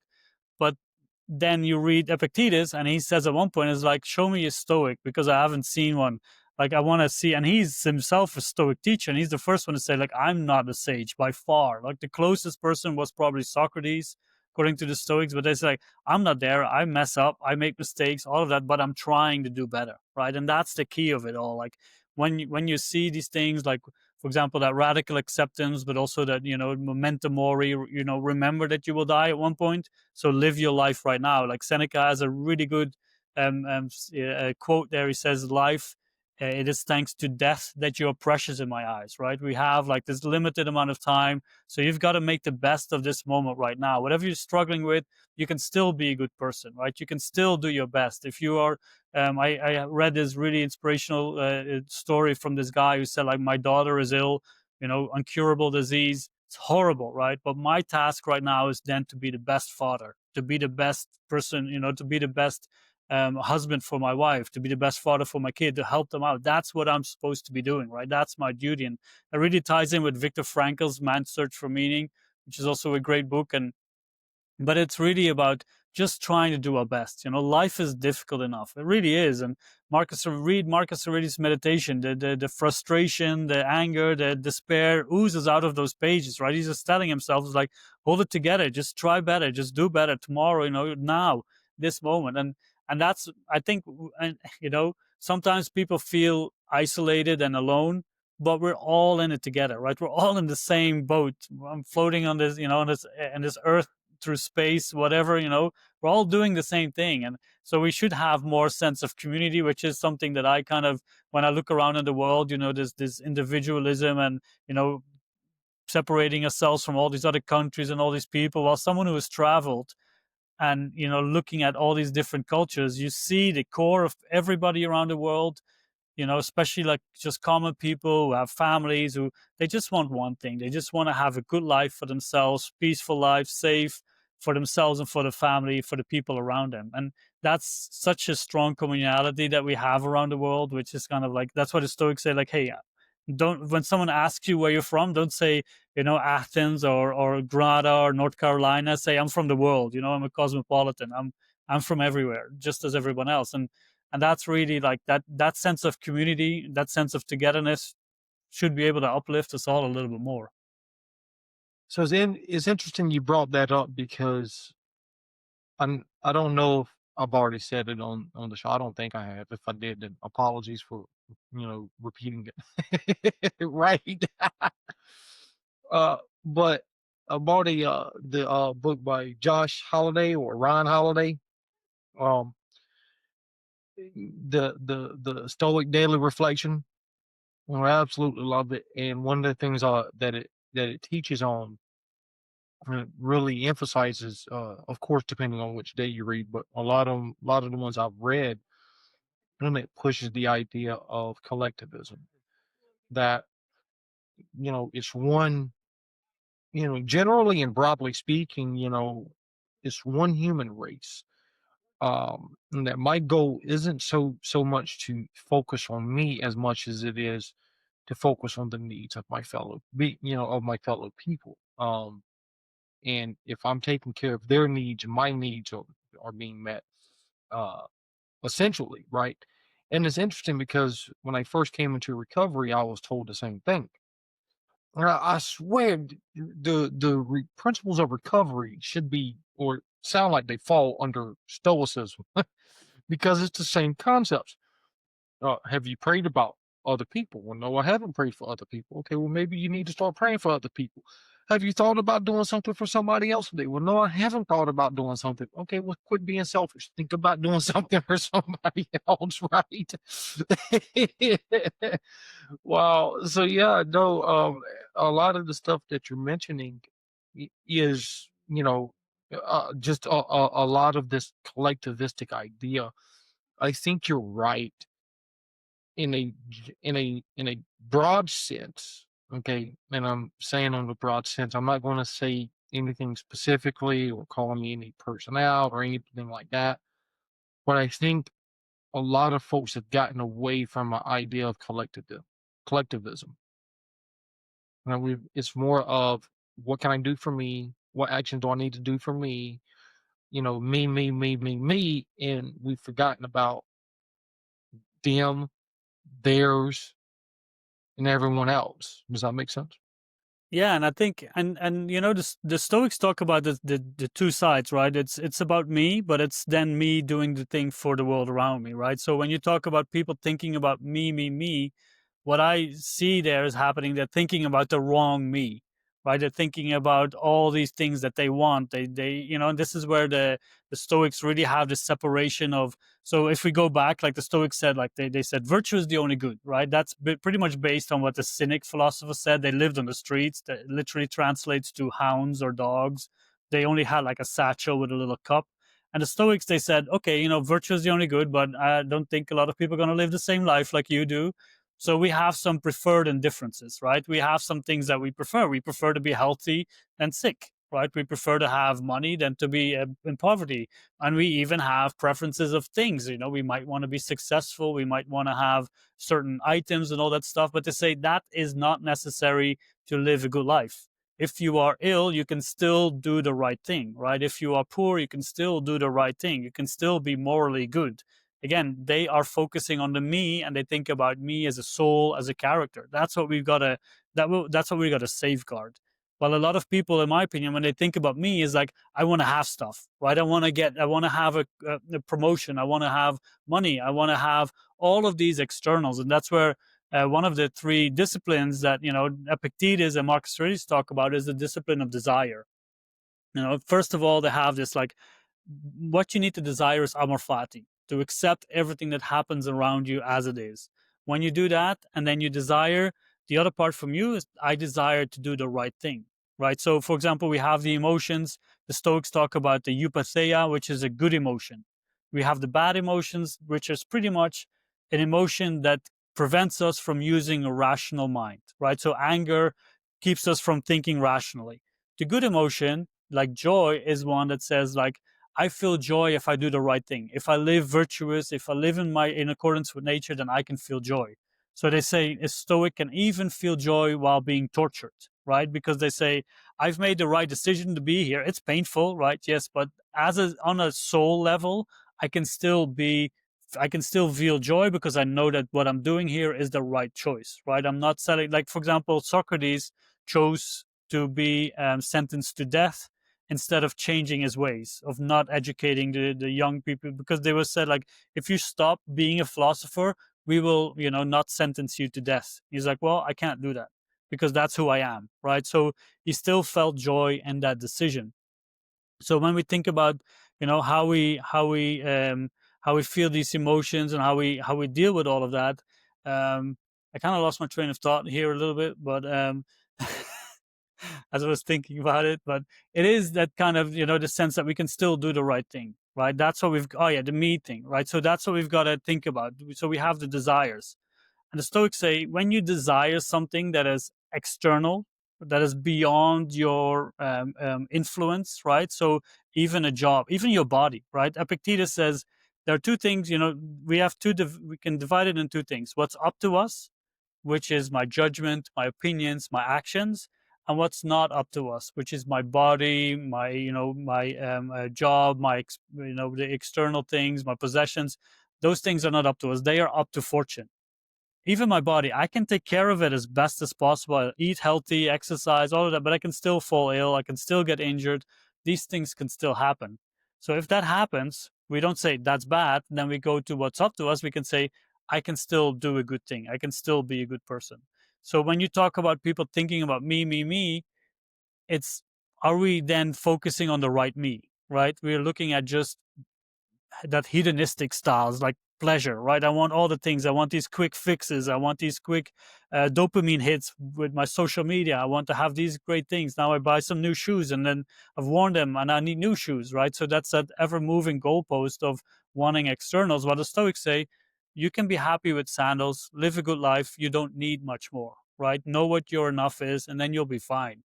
S1: But then you read Epictetus, and he says at one point, "Is like, show me a Stoic because I haven't seen one. Like, I want to see." And he's himself a Stoic teacher, and he's the first one to say, like, I'm not a sage by far. Like, the closest person was probably Socrates, according to the Stoics. But they say, like, I'm not there. I mess up. I make mistakes. All of that, but I'm trying to do better, right? And that's the key of it all. Like, when you see these things, like, for example, that radical acceptance, but also that, memento mori, remember that you will die at one point, so live your life right now. Like, Seneca has a really good quote there. He says, life, it is thanks to death that you are precious in my eyes, right? We have like this limited amount of time, so you've got to make the best of this moment right now. Whatever you're struggling with, you can still be a good person, right? You can still do your best. If you are, I read this really inspirational story from this guy who said, like, my daughter is ill, incurable disease. It's horrible, right? But my task right now is then to be the best father, to be the best person, to be the best husband for my wife, to be the best father for my kid, to help them out. That's what I'm supposed to be doing, right? That's my duty. And it really ties in with Viktor Frankl's Man's Search for Meaning, which is also a great book. And but it's really about just trying to do our best. Life is difficult enough. It really is. And read Marcus Aurelius' meditation. The frustration, the anger, the despair oozes out of those pages, right? He's just telling himself, it's like, hold it together, just try better, just do better tomorrow, now, this moment. And that's, I think, and sometimes people feel isolated and alone, but we're all in it together, right? We're all in the same boat. I'm floating on this, on this earth through space, whatever, we're all doing the same thing. And so we should have more sense of community, which is something that I kind of, when I look around in the world, there's this individualism and, separating ourselves from all these other countries and all these people. While someone who has traveled and, looking at all these different cultures, you see the core of everybody around the world, especially like just common people who have families, who they just want one thing. They just want to have a good life for themselves, peaceful life, safe for themselves and for the family, for the people around them. And that's such a strong communality that we have around the world, which is kind of like, that's why the Stoics say, like, hey, don't, when someone asks you where you're from, don't say, Athens or Granada or North Carolina. Say, I'm from the world, I'm a cosmopolitan. I'm from everywhere, just as everyone else. And that's really like that sense of community, that sense of togetherness should be able to uplift us all a little bit more.
S2: So it's interesting you brought that up because I don't know if I've already said it on the show. I don't think I have. If I did, then apologies for repeating it. Right. But about the book by Josh Holiday or Ron Holiday, um, the Stoic Daily Reflection. Well, I absolutely love it, and one of the things that it teaches on really emphasizes, of course, depending on which day you read, but a lot of the ones I've read, really it pushes the idea of collectivism. That it's one, generally and broadly speaking, it's one human race. And that my goal isn't so much to focus on me as much as it is to focus on the needs of of my fellow people. And if I'm taking care of their needs, my needs are being met, uh, essentially, right? And it's interesting because when I first came into recovery, I was told the same thing. I swear, principles of recovery should be or sound like they fall under Stoicism because it's the same concepts. Have you prayed about other people? Well, no, I haven't prayed for other people. Okay, well, maybe you need to start praying for other people. Have you thought about doing something for somebody else today? Well, no, I haven't thought about doing something. Okay, well, quit being selfish. Think about doing something for somebody else, right? Wow. So yeah, no, a lot of the stuff that you're mentioning is, just a lot of this collectivistic idea. I think you're right in a broad sense. Okay, and I'm saying on the broad sense, I'm not going to say anything specifically or calling any person out or anything like that. But I think a lot of folks have gotten away from an idea of collectivism. It's more of what can I do for me? What action do I need to do for me? Me, and we've forgotten about them, theirs, and everyone else. Does that make sense?
S1: Yeah, and I think and the Stoics talk about the two sides, right? It's about me, but it's then me doing the thing for the world around me, right? So when you talk about people thinking about me, what I see there is happening. They're thinking about the wrong me, right? They're thinking about all these things that they want. And this is where the Stoics really have this separation of. So if we go back, like the Stoics said, like they said, virtue is the only good, right? That's pretty much based on what the Cynic philosopher said. They lived on the streets. That literally translates to hounds or dogs. They only had like a satchel with a little cup. And the Stoics, they said, okay, virtue is the only good, but I don't think a lot of people are going to live the same life like you do. So we have some preferred indifferences, right? We have some things that we prefer. We prefer to be healthy than sick, right? We prefer to have money than to be in poverty. And we even have preferences of things. We might want to be successful. We might want to have certain items and all that stuff. But to say that is not necessary to live a good life. If you are ill, you can still do the right thing, right? If you are poor, you can still do the right thing. You can still be morally good. Again, they are focusing on the me, and they think about me as a soul, as a character. That's what we've got to that's what we got to safeguard. Well, a lot of people, in my opinion, when they think about me, is like, I want to have stuff, right? I want to have a promotion. I want to have money. I want to have all of these externals. And that's where one of the three disciplines that, Epictetus and Marcus Aurelius talk about is the discipline of desire. First of all, they have this like, what you need to desire is amor fati, to accept everything that happens around you as it is. When you do that, and then you desire, the other part from you is, I desire to do the right thing, right? So, for example, we have the emotions. The Stoics talk about the eupatheia, which is a good emotion. We have the bad emotions, which is pretty much an emotion that prevents us from using a rational mind, right? So, anger keeps us from thinking rationally. The good emotion, like joy, is one that says, like, I feel joy if I do the right thing. If I live virtuous, if I live in accordance with nature, then I can feel joy. So they say a Stoic can even feel joy while being tortured, right? Because they say, I've made the right decision to be here. It's painful, right? Yes, but on a soul level, I can still be I can still feel joy because I know that what I'm doing here is the right choice, right? I'm not selling, like, for example, Socrates chose to be sentenced to death instead of changing his ways, of not educating the young people, because they were said, like, if you stop being a philosopher, we will, not sentence you to death. He's like, well, I can't do that because that's who I am, right? So he still felt joy in that decision. So when we think about, how we feel these emotions and how we deal with all of that, I kind of lost my train of thought here a little bit, but as I was thinking about it. But it is that kind of, the sense that we can still do the right thing, right? That's what oh yeah, the me thing, right? So that's what we've got to think about. So we have the desires. And the Stoics say, when you desire something that is external, that is beyond your influence, right? So even a job, even your body, right? Epictetus says there are two things, we have we can divide it in two things: what's up to us, which is my judgment, my opinions, my actions, and what's not up to us, which is my body, my job, the external things, my possessions. Those things are not up to us; they are up to fortune. even my body, I can take care of it as best as possible. I eat healthy, exercise, all of that, but I can still fall ill. I can still get injured. These things can still happen. So if that happens, we don't say that's bad. Then we go to what's up to us. We can say, I can still do a good thing. I can still be a good person. So when you talk about people thinking about me, it's, are we then focusing on the right me, right? We're looking at just that hedonistic styles, like pleasure, right? I want all the things. I want these quick fixes. I want these quick dopamine hits with my social media. I want to have these great things. Now I buy some new shoes and then I've worn them and I need new shoes, right? So that's that ever moving goalpost of wanting externals. What the Stoics say, you can be happy with sandals, live a good life. You don't need much more, right? Know what your enough is, and then you'll be fine.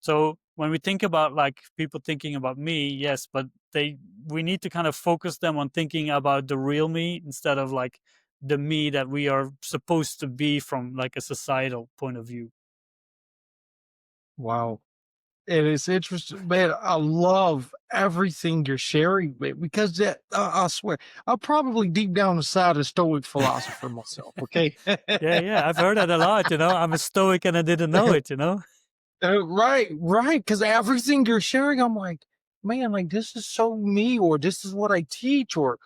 S1: So when we think about like people thinking about me, yes, but they, we need to kind of focus them on thinking about the real me instead of like the me that we are supposed to be from like a societal point of view.
S2: Wow. It is interesting, man. I love everything you're sharing, man, because that I swear, I'm probably deep down inside a Stoic philosopher myself. Okay,
S1: Yeah, yeah, I've heard that a lot. I'm a Stoic and I didn't know it.
S2: right, right. Because everything you're sharing, I'm like, man, like this is so me, or this is what I teach, or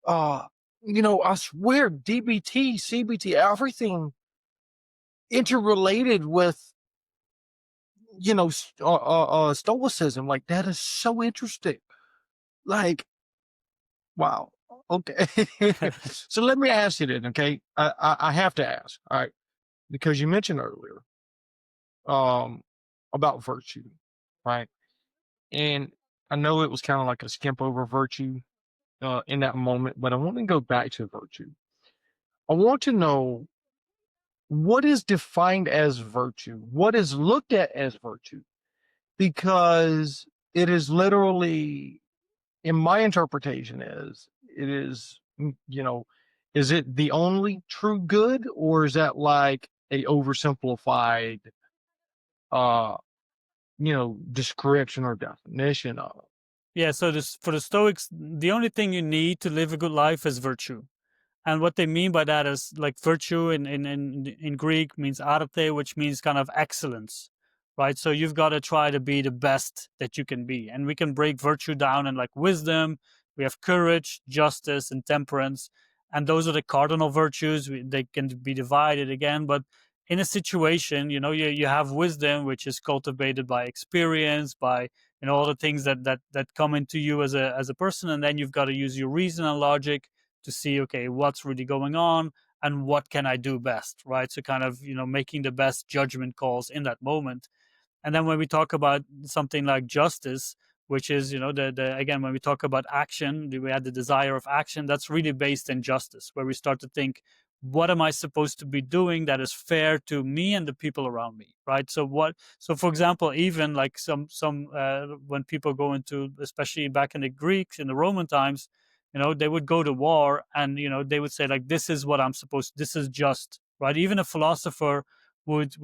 S2: uh, I swear, DBT, CBT, everything interrelated with Stoicism. Like that is so interesting. Like, wow. Okay. So let me ask you then, okay? I have to ask, all right, because you mentioned earlier um about virtue, right? And I know it was kind of like a skimp over virtue in that moment, but I want to go back to virtue. I want to know what is defined as virtue, what is looked at as virtue, because it is literally, in my interpretation, is it is is it the only true good, or is that like a oversimplified uh description or definition of?
S1: Yeah, so this, for the Stoics, the only thing you need to live a good life is virtue. And what they mean by that is like virtue in Greek means arete, which means kind of excellence, right? So you've got to try to be the best that you can be. And we can break virtue down in like wisdom, we have courage, justice, and temperance. And those are the cardinal virtues. They can be divided again. But in a situation, you have wisdom, which is cultivated by experience, by all the things that come into you as a person. And then you've got to use your reason and logic to see, okay, what's really going on and what can I do best, right? So kind of making the best judgment calls in that moment. And then when we talk about something like justice, which is, the again, when we talk about action, we had the desire of action, that's really based in justice, where we start to think, what am I supposed to be doing that is fair to me and the people around me, right? So for example, even like some when people go into, especially back in the Greeks, in the Roman times, they would go to war and, they would say like, this is what I'm supposed, this is just, right? Even a philosopher would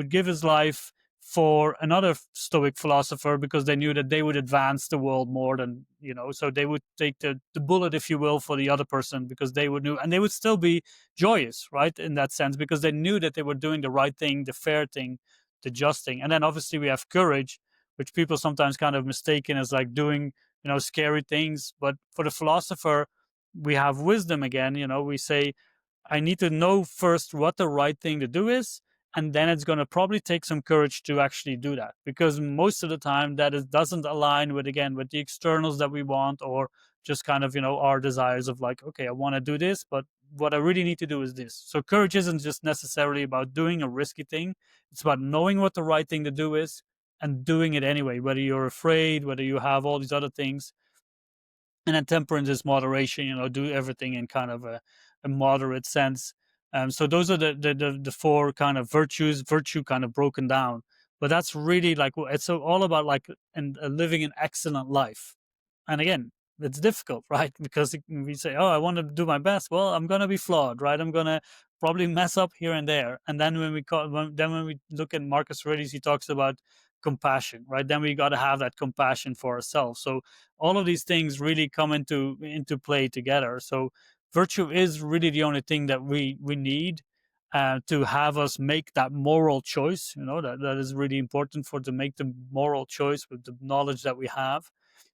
S1: give his life for another Stoic philosopher because they knew that they would advance the world more than, so they would take the bullet, if you will, for the other person because they would know, and they would still be joyous, right, in that sense, because they knew that they were doing the right thing, the fair thing, the just thing. And then obviously we have courage, which people sometimes kind of mistaken as like doing, scary things. But for the philosopher, we have wisdom again. We say, I need to know first what the right thing to do is, and then it's going to probably take some courage to actually do that, because most of the time that doesn't align with, again, with the externals that we want, or just kind of our desires of like, okay, I want to do this, but what I really need to do is this. So courage isn't just necessarily about doing a risky thing. It's about knowing what the right thing to do is and doing it anyway, whether you're afraid, whether you have all these other things. And then temperance is moderation, do everything in kind of a moderate sense. So those are the four kind of virtue kind of broken down. But that's really like, it's all about like living an excellent life. And again, it's difficult, right? Because we say, oh, I want to do my best. Well, I'm going to be flawed, right? I'm going to probably mess up here and there. And then when we look at Marcus Aurelius, he talks about compassion, right? Then we got to have that compassion for ourselves. So all of these things really come into play together. So virtue is really the only thing that we need. to have us make that moral choice. That is really important for to make the moral choice with the knowledge that we have,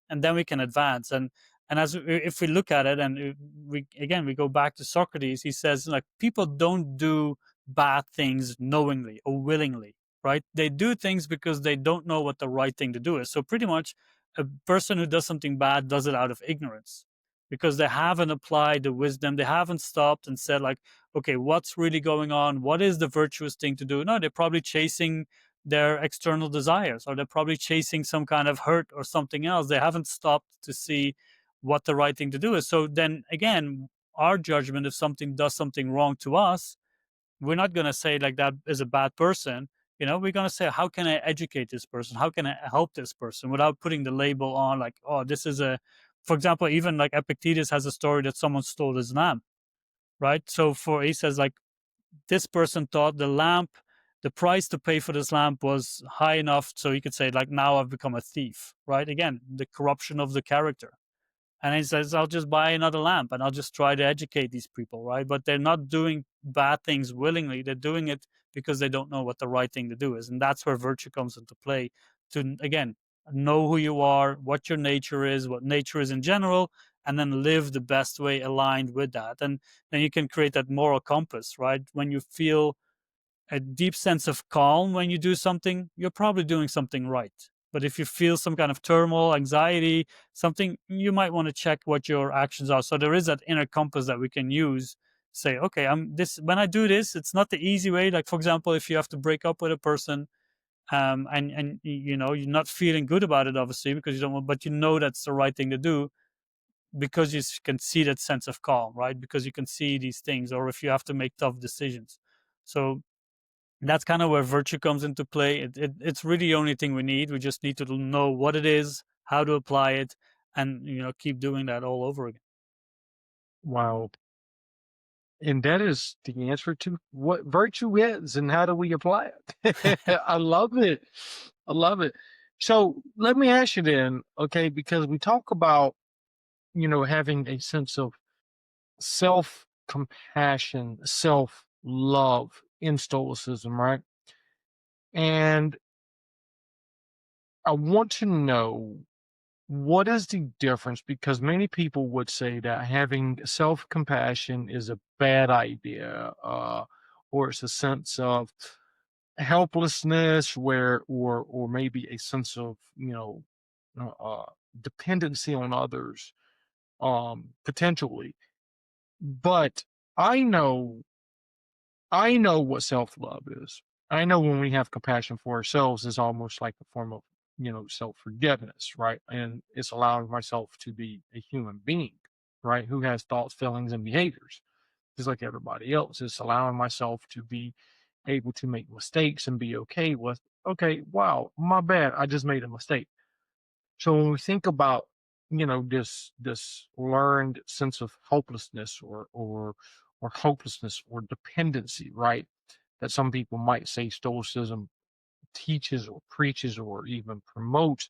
S1: and then we can advance. And as if we look at it, and we go back to Socrates, he says like people don't do bad things knowingly or willingly, right? They do things because they don't know what the right thing to do is. So pretty much a person who does something bad does it out of ignorance, because they haven't applied the wisdom. They haven't stopped and said like, okay, what's really going on? What is the virtuous thing to do? No, they're probably chasing their external desires, or they're probably chasing some kind of hurt or something else. They haven't stopped to see what the right thing to do is. So then again, our judgment, if something does something wrong to us, we're not going to say like that is a bad person. We're going to say, how can I educate this person? How can I help this person without putting the label on like, oh, this is a, for example, even like Epictetus has a story that someone stole his lamp, right? So he says like, this person thought the price to pay for this lamp was high enough, so he could say like, now I've become a thief, right? Again, the corruption of the character. And he says, I'll just buy another lamp and I'll just try to educate these people, right? But they're not doing bad things willingly. They're doing it because they don't know what the right thing to do is. And that's where virtue comes into play, to, again, know who you are, what your nature is, what nature is in general, and then live the best way aligned with that. And then you can create that moral compass, right? When you feel a deep sense of calm when you do something, you're probably doing something right. But if you feel some kind of turmoil, anxiety, something, you might want to check what your actions are. So there is that inner compass that we can use. Say, okay, I'm this. When I do this, it's not the easy way. Like for example, if you have to break up with a person, and you're not feeling good about it, obviously, because you don't want, but you know that's the right thing to do, because you can see that sense of calm, right? Because you can see these things, or if you have to make tough decisions. So that's kind of where virtue comes into play. It's really the only thing we need. We just need to know what it is, how to apply it, and keep doing that all over again.
S2: Wow. And that is the answer to what virtue is and how do we apply it. I love it. I love it. So let me ask you then, okay, because we talk about, having a sense of self compassion, self love in Stoicism, right? And I want to know, what is the difference? Because many people would say that having self compassion is a bad idea, or it's a sense of helplessness, where, or maybe a sense of, dependency on others, potentially. But I know I know what self-love is. I know when we have compassion for ourselves is almost like a form of, self-forgiveness, right? And it's allowing myself to be a human being, right? Who has thoughts, feelings, and behaviors, just like everybody else. It's allowing myself to be able to make mistakes and be okay with, okay, wow, my bad. I just made a mistake. So when we think about, this learned sense of hopelessness, or hopelessness or dependency, right? That some people might say Stoicism teaches or preaches or even promotes.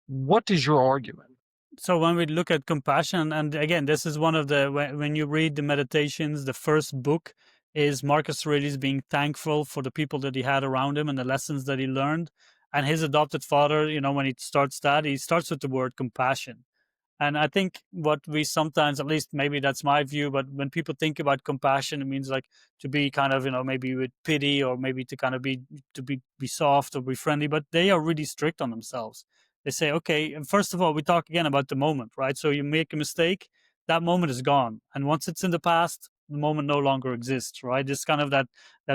S2: What is your argument?
S1: So when we look at compassion, and again, this is one of the, when you read the meditations, the first book is Marcus Aurelius being thankful for the people that he had around him and the lessons that he learned. And his adopted father, when he starts that, he starts with the word compassion. And I think what we sometimes, at least maybe that's my view, but when people think about compassion, it means like to be kind of, maybe with pity, or maybe to kind of be soft or be friendly, but they are really strict on themselves. They say, okay, and first of all, we talk again about the moment, right? So you make a mistake, that moment is gone. And once it's in the past, the moment no longer exists, right? It's kind of that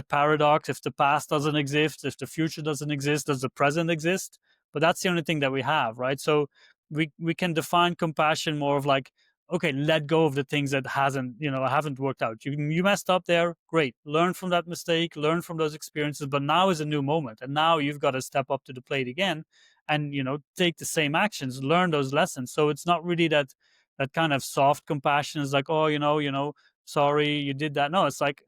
S1: paradox. If the past doesn't exist, if the future doesn't exist, does the present exist? But that's the only thing that we have, right? So we can define compassion more of like, okay, let go of the things that haven't worked out. You messed up there, great, learn from that mistake, learn from those experiences, but now is a new moment, and now you've got to step up to the plate again, and take the same actions, learn those lessons. So it's not really that kind of soft compassion is like, oh, sorry you did that. No, it's like,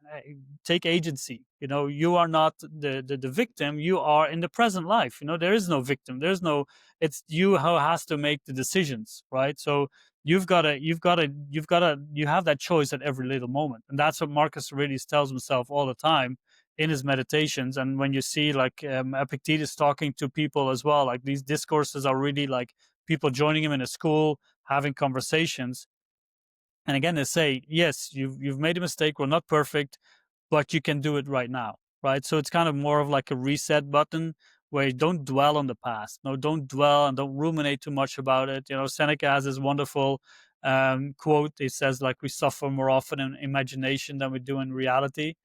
S1: take agency. You are not the victim. You are in the present life. There is no victim. There's no, it's you who has to make the decisions, right? So you have that choice at every little moment. And that's what Marcus Aurelius tells himself all the time in his meditations. And when you see like Epictetus talking to people as well, like these discourses are really like people joining him in a school, having conversations. And again, they say, yes, you've made a mistake. We're not perfect, but you can do it right now, right? So it's kind of more of like a reset button where you don't dwell on the past. No, don't dwell and don't ruminate too much about it. You know, Seneca has this wonderful quote. He says, like, we suffer more often in imagination than we do in reality.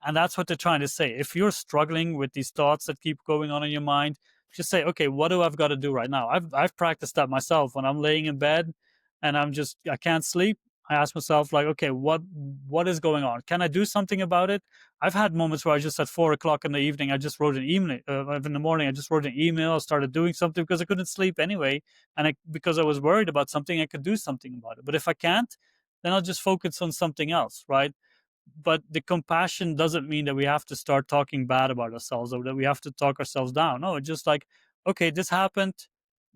S1: And that's what they're trying to say. If you're struggling with these thoughts that keep going on in your mind, just say, okay, what do I've got to do right now? I've practiced that myself when I'm laying in bed and I can't sleep. I ask myself, like, okay, what is going on? Can I do something about it? I've had moments where I just at 4 o'clock in the evening, I just wrote an email. In the morning, I just wrote an email. I started doing something because I couldn't sleep anyway, and because I was worried about something, I could do something about it. But if I can't, then I'll just focus on something else, right? But the compassion doesn't mean that we have to start talking bad about ourselves or that we have to talk ourselves down. No, it's just like, okay, this happened,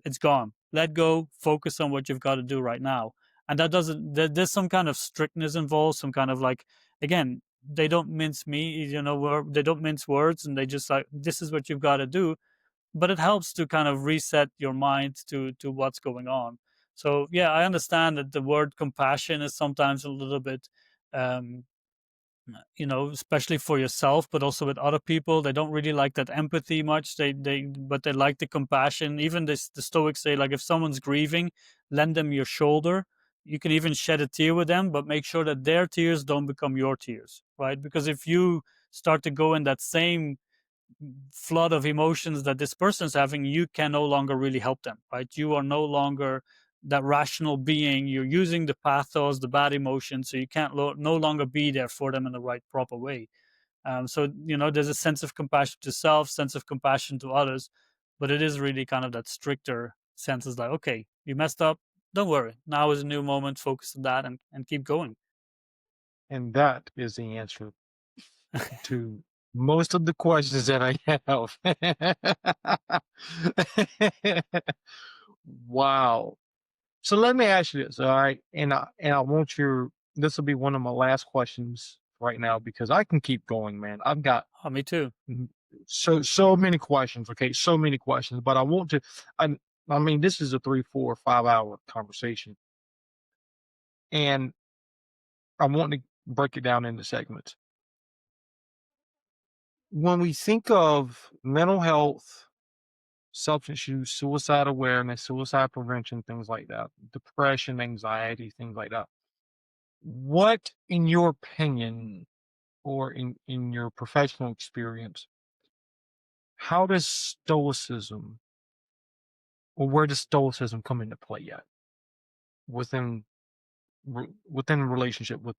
S1: it's gone. Let go, focus on what you've got to do right now. And that doesn't, there's some kind of strictness involved, some kind of like, again, they don't mince me, they don't mince words, and they just like, this is what you've got to do. But it helps to kind of reset your mind to what's going on. So yeah, I understand that the word compassion is sometimes a little bit um, especially for yourself, but also with other people. They don't really like that empathy much. But they like the compassion. Even the Stoics say, like, if someone's grieving, lend them your shoulder. You can even shed a tear with them, but make sure that their tears don't become your tears, right? Because if you start to go in that same flood of emotions that this person's having, you can no longer really help them, right? You are no longer that rational being. You're using the pathos, the bad emotions, so you can't no longer be there for them in the right, proper way. So, there's a sense of compassion to self, sense of compassion to others, but it is really kind of that stricter sense is like, okay, you messed up. Don't worry. Now is a new moment. Focus on that and keep going.
S2: And that is the answer to most of the questions that I have. Wow. So let me ask you this, all right? And I want your this will be one of my last questions right now because I can keep going, man. I've got
S1: Oh, me too.
S2: so many questions, okay? So many questions, but I want to I I mean this is a 3, 4, 5 hour conversation. And I want to break it down into segments. When we think of mental health, substance use, suicide awareness, suicide prevention, things like that, depression, anxiety, things like that. What, in your opinion, or in your professional experience, how does Stoicism, or where does Stoicism come into play yet within within relationship with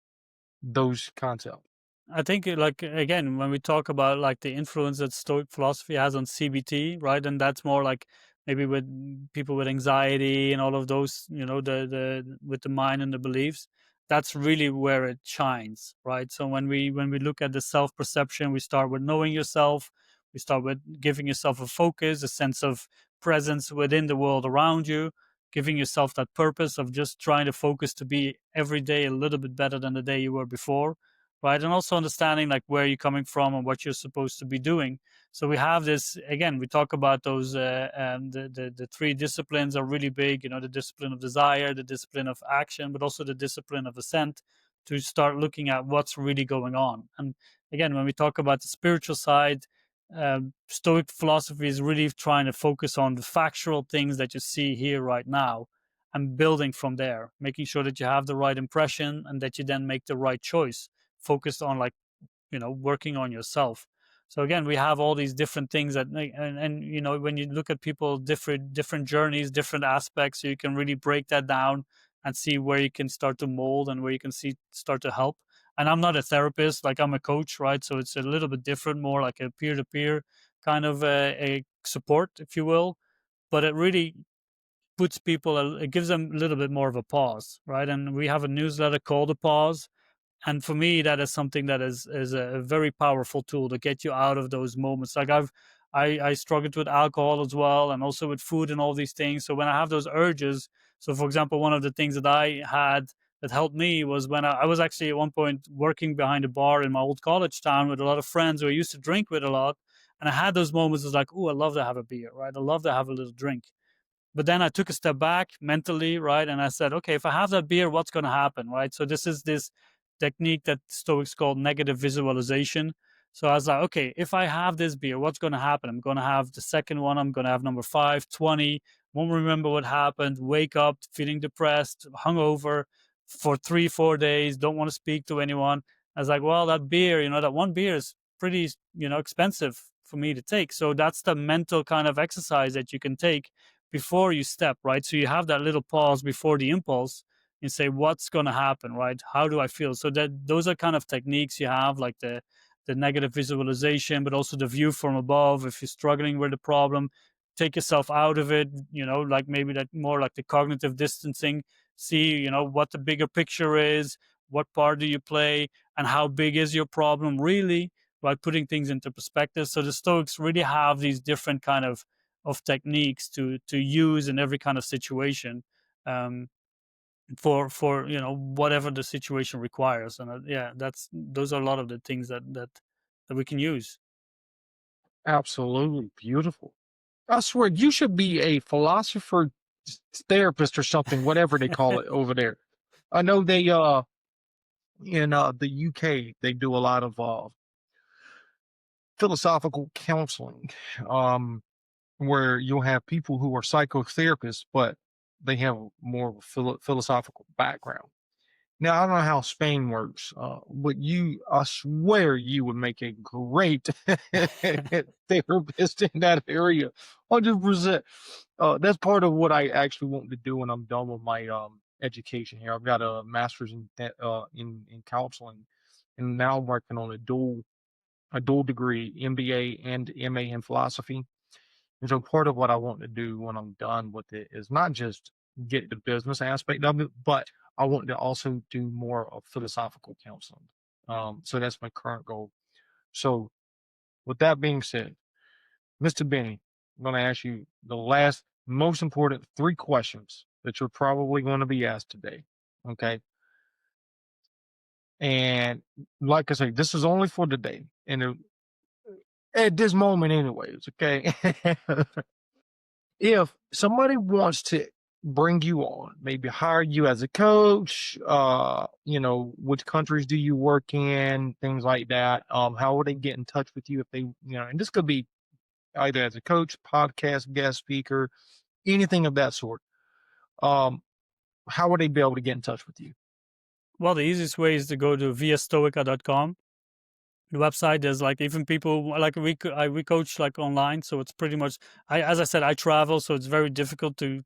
S2: those concepts?
S1: I think, like, again, when we talk about like the influence that Stoic philosophy has on CBT, right, and that's more like maybe with people with anxiety and all of those, the with the mind and the beliefs, that's really where it shines, right? So when we look at the self perception, we start with knowing yourself, we start with giving yourself a focus, a sense of presence within the world around you, giving yourself that purpose of just trying to focus to be every day a little bit better than the day you were before, right? And also understanding like where you're coming from and what you're supposed to be doing. So we have this again. We talk about those the three disciplines are really big. The discipline of desire, the discipline of action, but also the discipline of assent. To start looking at what's really going on. And again, when we talk about the spiritual side, Stoic philosophy is really trying to focus on the factual things that you see here right now and building from there, making sure that you have the right impression and that you then make the right choice focused on like working on yourself. So again, we have all these different things that and when you look at people different journeys, different aspects, so you can really break that down and see where you can start to mold and where you can start to help. And I'm not a therapist, like I'm a coach, right? So it's a little bit different, more like a peer-to-peer kind of a support, if you will. But it really puts people, it gives them a little bit more of a pause, right? And we have a newsletter called The Pause, and for me that is something that is a very powerful tool to get you out of those moments. Like I struggled with alcohol as well, and also with food and all these things. So when I have those urges, So, for example, one of the things that I had that helped me was when I was actually at one point working behind a bar in my old college town with a lot of friends who I used to drink with a lot. And I had those moments of like, oh, I love to have a beer, right? I love to have a little drink. But then I took a step back mentally, right? And I said, okay, if I have that beer, what's going to happen, right? So this is this technique that Stoics call negative visualization. So I was like, okay, if I have this beer, what's going to happen? I'm going to have the second one. I'm going to have number 5, 20. Won't remember what happened. Wake up feeling depressed, hungover for 3, 4 days. Don't want to speak to anyone. I was like, well, that beer, that one beer is pretty, expensive for me to take. So that's the mental kind of exercise that you can take before you step, right? So you have that little pause before the impulse and say, what's going to happen, right? How do I feel? So that those are kind of techniques you have, like the negative visualization, but also the view from above. If you're struggling with the problem, take yourself out of it, like maybe that more like the cognitive distancing, see, what the bigger picture is, what part do you play, and how big is your problem really, right? Putting things into perspective. So the Stoics really have these different kind of techniques to use in every kind of situation, um, for whatever the situation requires. And yeah, those are a lot of the things that we can use.
S2: Absolutely beautiful. I swear you should be a philosopher therapist or something, whatever they call it over there. I know they in the UK they do a lot of philosophical counseling. Where you'll have people who are psychotherapists, but they have more of a philosophical background. Now, I don't know how Spain works, but I swear you would make a great therapist in that area. 100%. That's part of what I actually want to do when I'm done with my education here. I've got a master's in counseling, and now I'm working on a dual degree, MBA and MA in philosophy. And so part of what I want to do when I'm done with it is not just get the business aspect of it, but I want to also do more of philosophical counseling. So that's my current goal. So with that being said, Mr. Benny, I'm going to ask you the last most important 3 questions that you're probably going to be asked today. Okay. And like I say, this is only for today. And at this moment anyways, okay. If somebody wants to bring you on, maybe hire you as a coach, which countries do you work in, things like that. How would they get in touch with you if and this could be either as a coach, podcast, guest speaker, anything of that sort. Um, how would they be able to get in touch with you?
S1: Well, the easiest way is to go to viastoica.com. The website. There's like even people like we coach like online, so it's pretty much, as I said, I travel, so it's very difficult to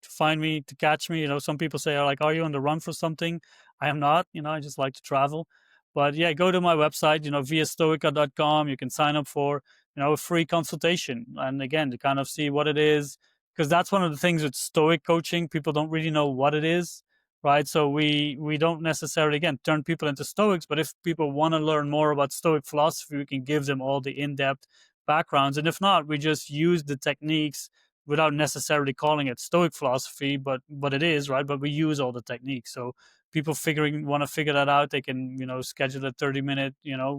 S1: find me, to catch me. Some people say, like, are you on the run for something? I am not. I just like to travel. But yeah, go to my website, viastoica.com. You can sign up for a free consultation, and again, to kind of see what it is, because that's one of the things with Stoic coaching. People don't really know what it is, right? So we don't necessarily, again, turn people into Stoics, but if people want to learn more about Stoic philosophy, we can give them all the in-depth backgrounds. And if not, we just use the techniques without necessarily calling it Stoic philosophy, but it is, right? But we use all the techniques. So people want to figure that out, they can schedule a 30-minute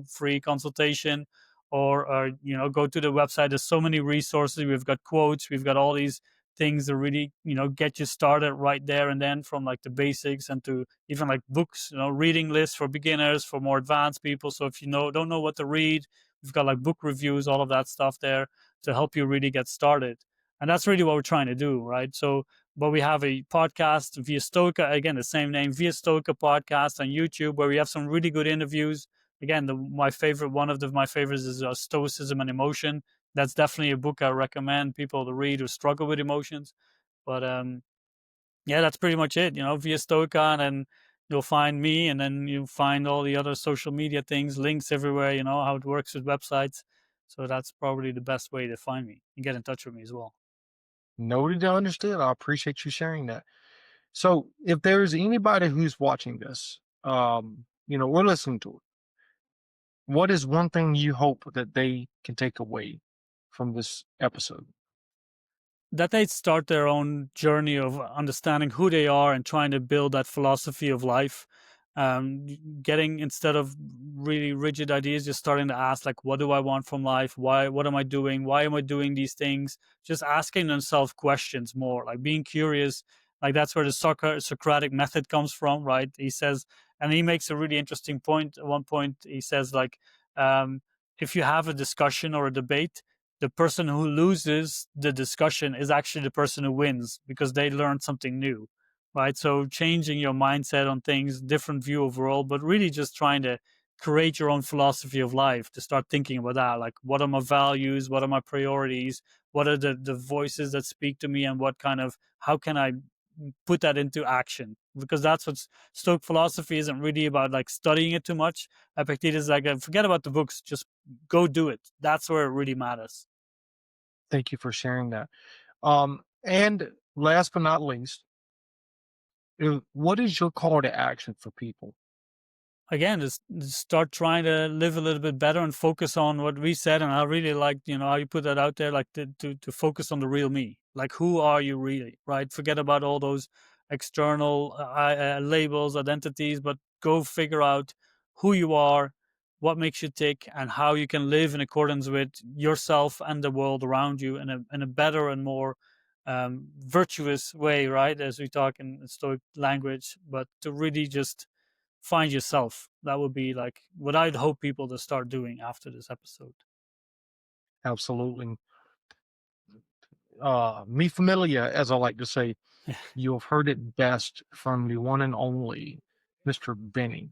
S1: free consultation, or go to the website. There's so many resources. We've got quotes, we've got all these things that really get you started right there and then, from like the basics and to even like books, reading lists for beginners, for more advanced people. So if don't know what to read, we've got like book reviews, all of that stuff there to help you really get started. And that's really what we're trying to do, right? So but we have a podcast, Via Stoica, again, the same name, Via Stoica podcast on YouTube, where we have some really good interviews. Again, one of my favorites is Stoicism and Emotion. That's definitely a book I recommend people to read who struggle with emotions. But yeah, that's pretty much it. Via Stoica, and then you'll find me, and then you find all the other social media things, links everywhere. You know how it works with websites. So that's probably the best way to find me and get in touch with me as well.
S2: Noted and understood. I appreciate you sharing that. So if there's anybody who's watching this, or listening to it, what is one thing you hope that they can take away from this episode?
S1: that they start their own journey of understanding who they are and trying to build that philosophy of life. Getting, instead of really rigid ideas, just starting to ask, like, what do I want from life? Why? What am I doing? Why am I doing these things? Just asking themselves questions more, like being curious. Like that's where the Socratic method comes from, right? He says, and he makes a really interesting point. At one point, he says, like, um, if you have a discussion or a debate, the person who loses the discussion is actually the person who wins because they learned something new, right? So changing your mindset on things, different view of world, but really just trying to create your own philosophy of life, to start thinking about that, like, what are my values, what are my priorities, what are the voices that speak to me, and what kind of, how can I put that into action? Because that's what Stoic philosophy isn't really about, like studying it too much. Epictetus is like, forget about the books, just go do it. That's where it really matters.
S2: Thank you for sharing that. And last but not least, what is your call to action for people?
S1: Again, just start trying to live a little bit better and focus on what we said. And I really like, how you put that out there, like to focus on the real me. Like, who are you really, right? Forget about all those external labels, identities, but go figure out who you are, what makes you tick, and how you can live in accordance with yourself and the world around you in a better and more virtuous way, right? As we talk in Stoic language, but to really just find yourself. That would be like what I'd hope people to start doing after this episode.
S2: Absolutely. Me familia, as I like to say, you have heard it best from the one and only Mr. Benny,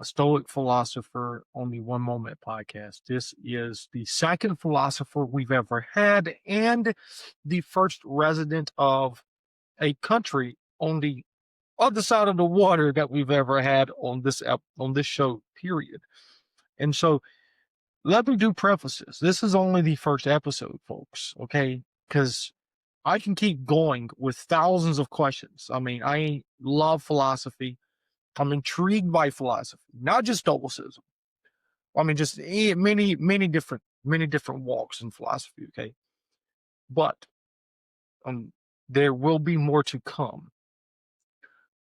S2: Stoic philosopher on the One Moment podcast. This is the second philosopher we've ever had and the first resident of a country on the other side of the water that we've ever had on this show, period. And so let me do prefaces. This is only the first episode, folks, okay? Because I can keep going with thousands of questions. I mean, I love philosophy. I'm intrigued by philosophy, not just Stoicism. I mean, just many different walks in philosophy. Okay, but um, there will be more to come.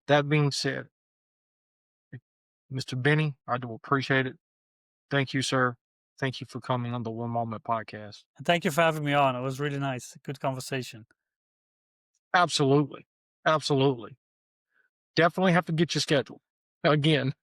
S2: That being said, Mr. Benny, I do appreciate it. Thank you, sir. Thank you for coming on the One Moment podcast.
S1: And thank you for having me on. It was really nice. Good conversation.
S2: Absolutely, absolutely. Definitely have to get your schedule again.